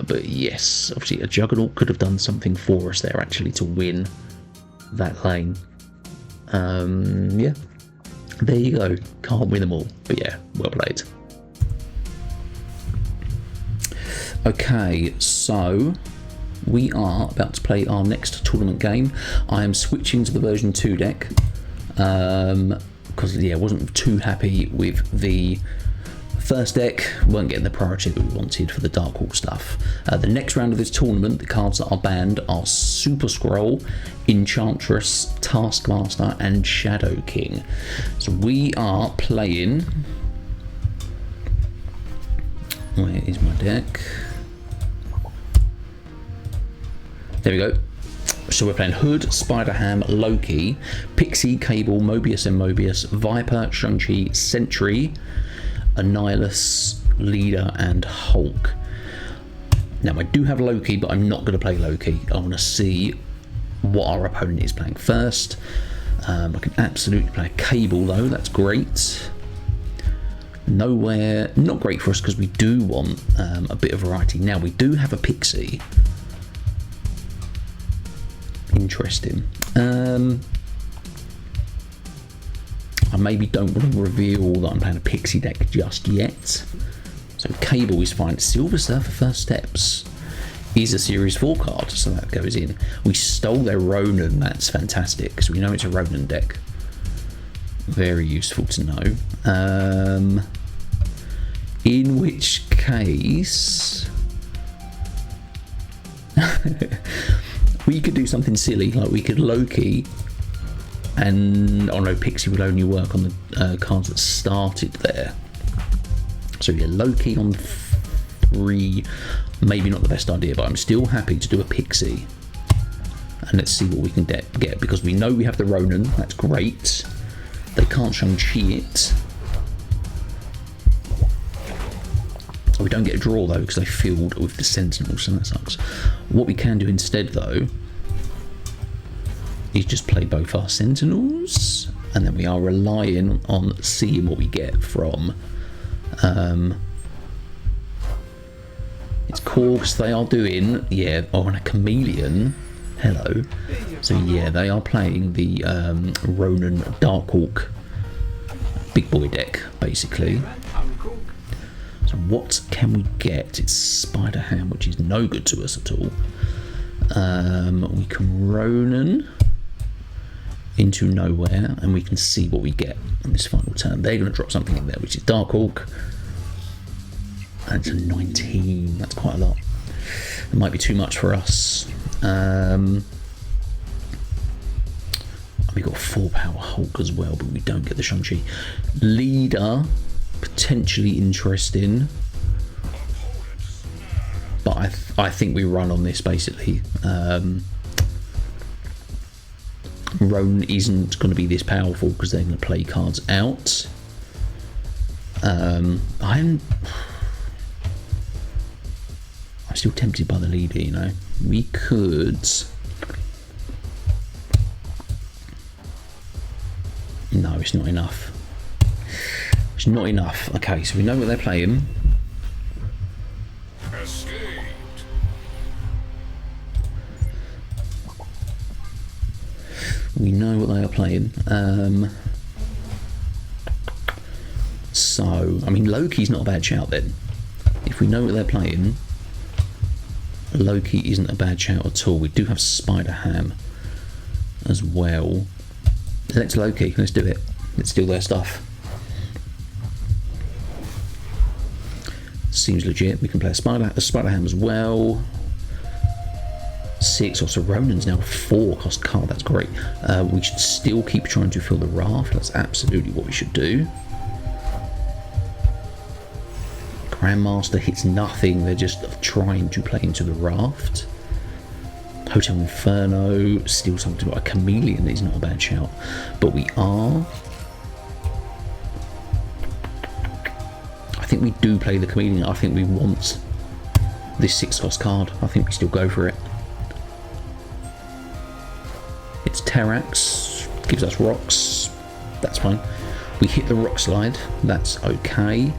but yes, obviously a Juggernaut could have done something for us there actually to win that lane. Yeah, there you go. Can't win them all, but yeah, well played. Okay, so we are about to play our next tournament game. I am switching to the version 2 deck because yeah, I wasn't too happy with the first deck. Weren't getting the priority that we wanted for the Dark Hawk stuff. The next round of this tournament, the cards that are banned are Super Scroll, Enchantress, Taskmaster, and Shadow King. So we are playing. Where is my deck? There we go. So we're playing Hood, Spider-Ham, Loki, Pixie, Cable, Mobius and Mobius, Viper, Shang-Chi, Sentry, Annihilus, Leader, and Hulk. Now I do have Loki, but I'm not going to play Loki. I want to see what our opponent is playing first. I can absolutely play Cable though, that's great. Nowhere, not great for us because we do want a bit of variety. Now we do have a Pixie. Interesting. I maybe don't want to reveal that I'm playing a Pixie deck just yet. So Cable is fine. Silver Surfer First Steps. is a Series 4 card, so that goes in. We stole their Ronin, that's fantastic, because we know it's a Ronin deck. Very useful to know. In which case... we could do something silly, like we could Loki, and... oh no, Pixie would only work on the cards that started there. So yeah, Loki on 3, maybe not the best idea, but I'm still happy to do a Pixie. And let's see what we can get, because we know we have the Ronin, that's great. They can't Shang-Chi it. We don't get a draw though, because they filled with the Sentinels, so that sucks. What we can do instead though, is just play both our Sentinels, and then we are relying on seeing what we get from... it's Korgs they are doing, yeah, and a Chameleon, hello. So yeah, they are playing the Ronin Darkhawk big boy deck, basically. So what can we get? It's Spider Ham, which is no good to us at all. We can Ronin into nowhere, and we can see what we get on this final turn. They're going to drop something in there, which is Darkhawk. And it's a 19, that's quite a lot. It might be too much for us. We got 4 power Hulk as well, but we don't get the Shang-Chi. Leader, potentially interesting. But I think we run on this basically. Ronin isn't going to be this powerful because they're going to play cards out. I'm still tempted by the leader, you know. We could... no, it's not enough. It's not enough. Okay, so we know what they're playing. We know what they are playing. So, I mean, Loki's not a bad shout then. If we know what they're playing, Loki isn't a bad shout at all. We do have Spider Ham as well. Let's Loki, let's do it. Let's steal their stuff. Seems legit. We can play a Spider Ham as well. 6, also Ronin's now 4 cost card, that's great. We should still keep trying to fill the raft, that's absolutely what we should do. Grandmaster hits nothing, they're just trying to play into the raft. Hotel Inferno, steal something, a Chameleon is not a bad shout. But we are... I think we do play the Chameleon, I think we want this 6 cost card, I think we still go for it. It's Terrax, gives us rocks, that's fine. We hit the rock slide, that's okay.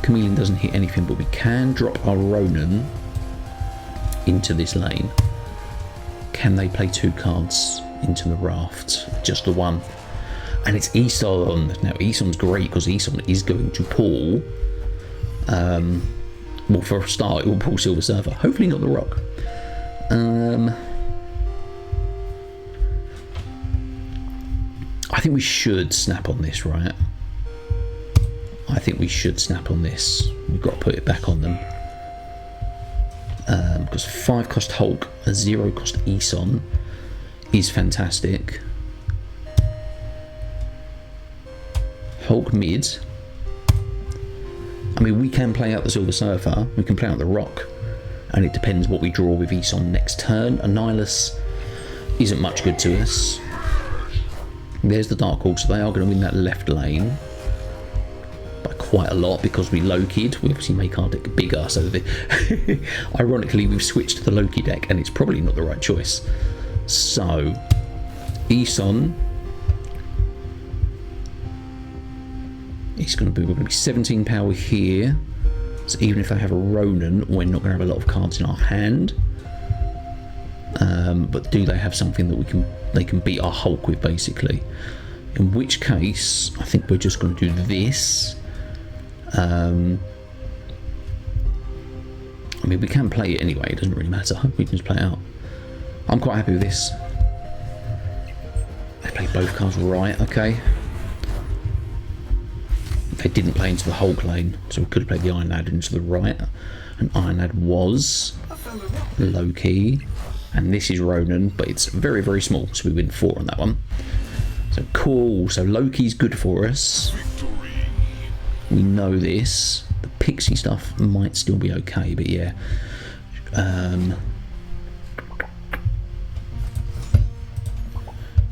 Chameleon doesn't hit anything, but we can drop our Ronin into this lane. Can they play 2 cards into the raft? Just the 1. And it's Eson. Now Eson's great because Eson is going to pull, well, for a start it will pull Silver Surfer, hopefully not the rock. I think we should snap on this, right? I think we should snap on this. We've got to put it back on them. Because 5 cost Hulk, a 0 cost Eson is fantastic. Hulk mid. I mean, we can play out the Silver Surfer, we can play out the rock, and it depends what we draw with Eson next turn. Annihilus isn't much good to us. There's the Dark Hawk, so they are going to win that left lane by quite a lot because we Loki'd. We obviously make our deck bigger, so ironically we've switched to the Loki deck and it's probably not the right choice. So Eson is going to be, we're going to be 17 power here, so even if they have a Ronin, we're not going to have a lot of cards in our hand. But do they have something that they can beat our Hulk with, basically? In which case, I think we're just going to do this. I mean, we can play it anyway, it doesn't really matter. We can just play it out. I'm quite happy with this. They played both cards right, okay. They didn't play into the Hulk lane, so we could have played the Iron Lad into the right. And Iron Lad was Loki. And this is Ronan, but it's very, very small, so we win 4 on that one. So cool, so Loki's good for us. We know this. The pixie stuff might still be okay, but yeah.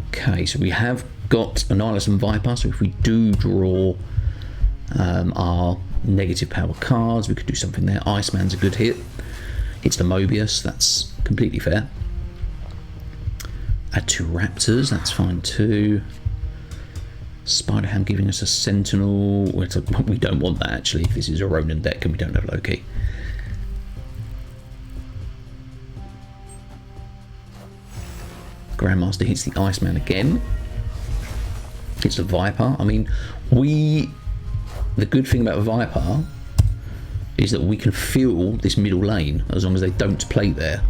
Okay, so we have got Annihilus and Viper, so if we do draw our negative power cards, we could do something there. Iceman's a good hit. It's the Mobius, that's completely fair. Add 2 Raptors, that's fine too. Spider-Ham giving us a Sentinel. We don't want that actually, if this is a Ronin deck and we don't have Loki. Grandmaster hits the Iceman again. It's the Viper. I mean, the good thing about Viper is that we can fill this middle lane as long as they don't play there.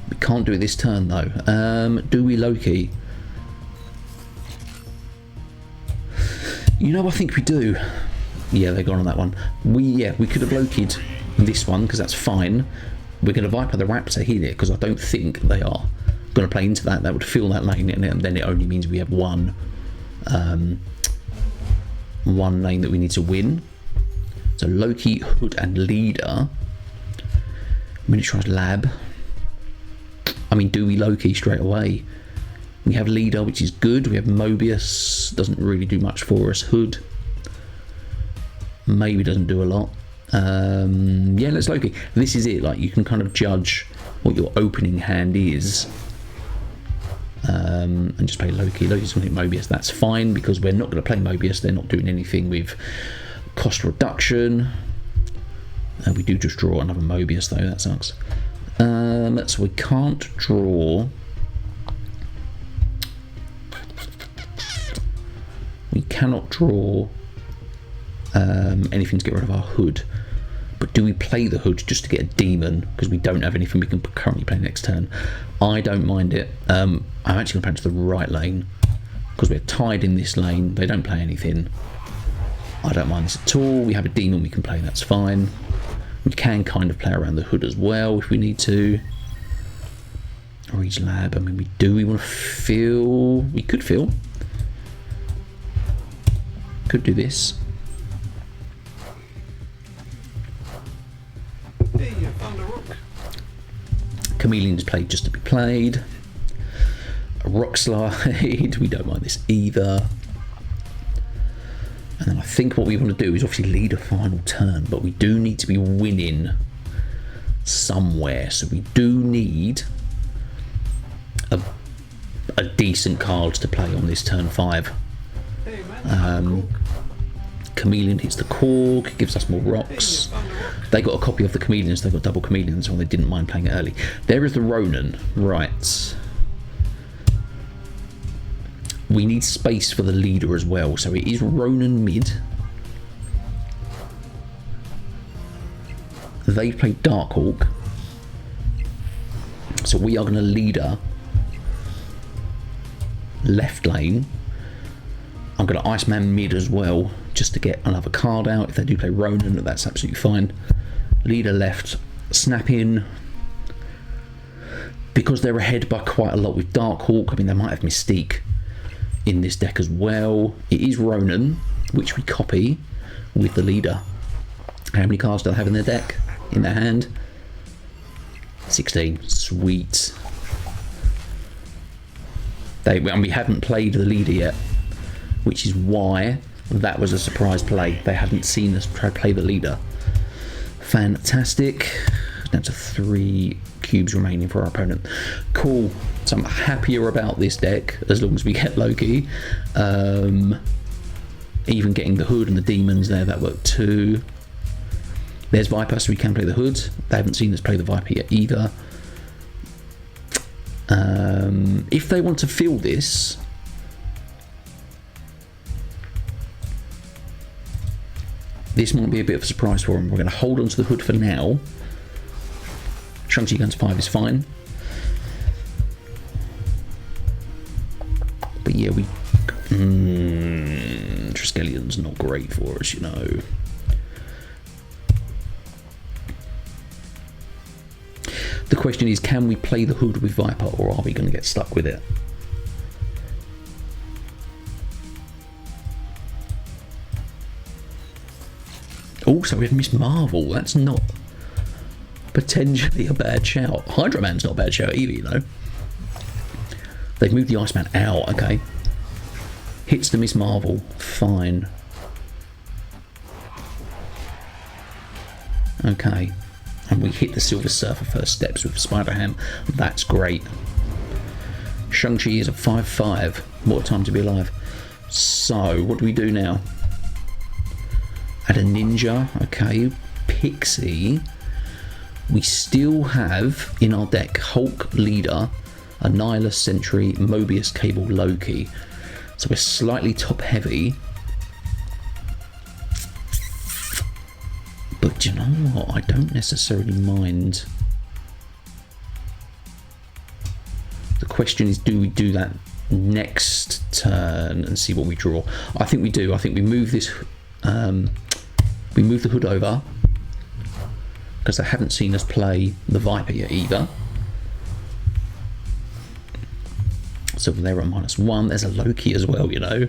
We can't do it this turn though. Do we Loki? You know, I think we do. Yeah, they're gone on that one. We could have Loki'd this one because that's fine. We're going to Viper the Raptor here because I don't think they are going to play into that. That would fill that lane, and then it only means we have one lane that we need to win. So Loki, Hood, and Leader. Miniaturized Lab. I mean, do we Loki straight away? We have Leader, which is good. We have Mobius, doesn't really do much for us. Hood, maybe doesn't do a lot. Yeah, let's Loki. This is it. Like, you can kind of judge what your opening hand is, and just play Loki. Loki's going to hit Mobius. That's fine because we're not going to play Mobius. They're not doing anything with cost reduction. And we do just draw another Mobius though. That sucks. So we can't draw. We cannot draw anything to get rid of our Hood. But do we play the Hood just to get a demon? Because we don't have anything we can currently play next turn. I don't mind it. I'm actually going to play to the right lane because we're tied in this lane. They don't play anything. I don't mind this at all. We have a demon we can play, that's fine. We can kind of play around the Hood as well if we need to. Reach Lab. I mean, we want to fill. We could fill. Could do this. Chameleon's played just to be played. A Rock Slide. We don't mind this either. And then I think what we want to do is obviously lead a final turn, but we do need to be winning somewhere. So we do need a decent card to play on this turn 5. Chameleon hits the Korg, gives us more rocks. They got a copy of the Chameleons, they got double Chameleons, or they didn't mind playing it early. There is the Ronin, right. We need space for the Leader as well, so it is Ronin mid. They play Darkhawk, so we are going to Leader left lane. I'm going to Iceman mid as well, just to get another card out. If they do play Ronin, that's absolutely fine. Leader left, snap in. Because they're ahead by quite a lot with Darkhawk, I mean, they might have Mystique in this deck as well. It is Ronin, which we copy with the Leader. How many cards do they have in their deck, in their hand? 16. Sweet. And we haven't played the Leader yet, which is why that was a surprise play. They hadn't seen us try to play the Leader. Fantastic. Down to 3 cubes remaining for our opponent. Cool. So I'm happier about this deck as long as we get Loki. Even getting the Hood and the Demons there, that worked too. There's Viper, so we can play the Hood. They haven't seen us play the Viper yet either. If they want to fill this, This might be a bit of a surprise for him. We're going to hold on to the hood for now. Shang-Chi going to 5 is fine. But yeah, we... Triskellion's not great for us, you know. The question is, can we play the hood with Viper, or are we going to get stuck with it? Also, we have Miss Marvel. That's not potentially a bad shout. Hydra Man's not a bad shout either, you know. They've moved the Iceman out, okay. Hits the Miss Marvel, fine. Okay. And we hit the Silver Surfer first steps with Spider-Ham. That's great. Shang-Chi is a 5/5. What a time to be alive. So, what do we do now? Add a ninja, okay. Pixie. We still have in our deck Hulk, Leader, Annihilus, Sentry, Mobius, Cable, Loki. So we're slightly top heavy. But you know what? I don't necessarily mind. The question is, do we do that next turn and see what we draw? I think we do. I think we move this. We move the hood over because they haven't seen us play the Viper yet either. So they're at -1. There's a Loki as well, you know.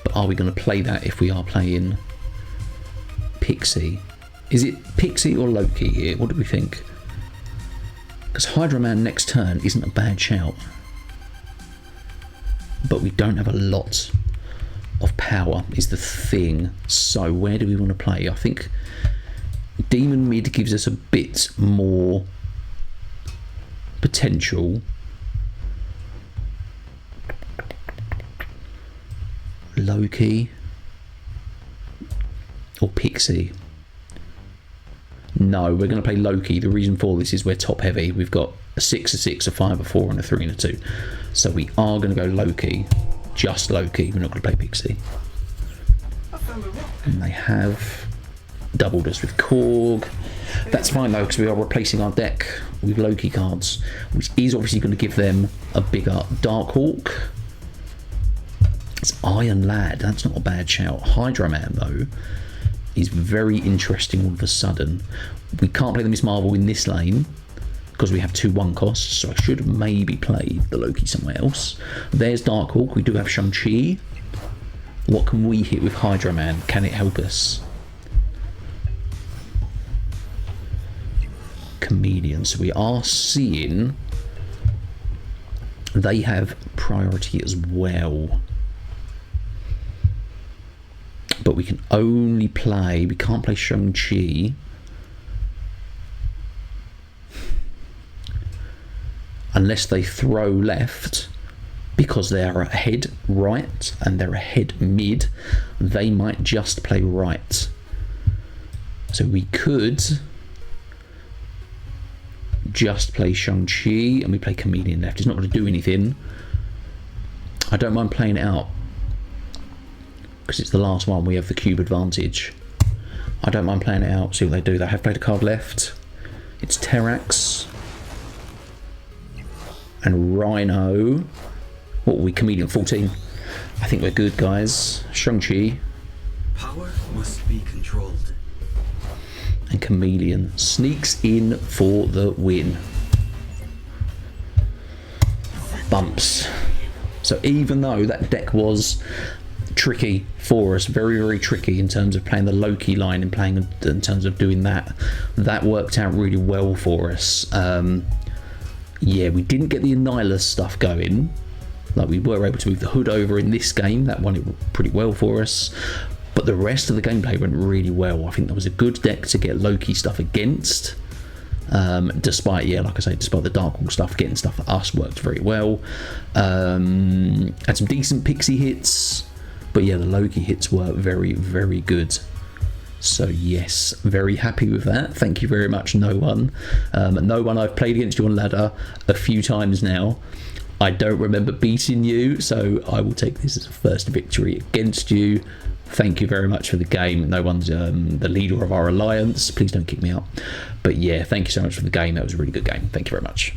But are we going to play that if we are playing Pixie? Is it Pixie or Loki here? What do we think? Because Hydra Man next turn isn't a bad shout. But we don't have a lot of power is the thing. So where do we want to play? I think Demon Mid gives us a bit more potential. Loki or Pixie? No, we're going to play Loki. The reason for this is we're top heavy. We've got a 6, a 6, a 5, a 4 and a 3 and a 2. So we are going to go Loki. Just Loki. We're not going to play Pixie. And they have doubled us with Korg. That's fine though, because we are replacing our deck with Loki cards, which is obviously going to give them a bigger Darkhawk. It's Iron Lad. That's not a bad shout. Hydra Man though is very interesting all of a sudden. We can't play the Miss Marvel in this lane because we have 2 1 costs, so I should have maybe played the Loki somewhere else. There's Darkhawk. We do have Shang-Chi. What can we hit with Hydra Man? Can it help us? Comedian. So we are seeing they have priority as well. But we can only play, we can't play Shang-Chi unless they throw left, because they're ahead right and they're ahead mid. They might just play right. So we could just play Shang-Chi and we play Comedian left. It's not going to do anything. I don't mind playing it out because it's the last one. We have the cube advantage. I don't mind playing it out, see what they do. They have played a card left. It's Terrax and Rhino. What were we? Comedian 14. I think we're good, guys. Shang-Chi. Power must be controlled. And Chameleon sneaks in for the win. Bumps. So even though that deck was tricky for us, very, very tricky in terms of playing the Loki line and playing in terms of doing that, that worked out really well for us. Yeah, we didn't get the Annihilus stuff going. Like, we were able to move the hood over in this game. That won it pretty well for us. But the rest of the gameplay went really well. I think that was a good deck to get Loki stuff against. Despite, yeah, like I say, despite the Darkhawk stuff, getting stuff for us worked very well. Had some decent Pixie hits. But yeah, the Loki hits were very, very good. So yes, very happy with that. Thank you very much, No One. No One, I've played against you on ladder a few times now. I don't remember beating you, so I will take this as a first victory against you. Thank you very much for the game. No one's the leader of our alliance. Please don't kick me out. But yeah, thank you so much for the game. That was a really good game. Thank you very much.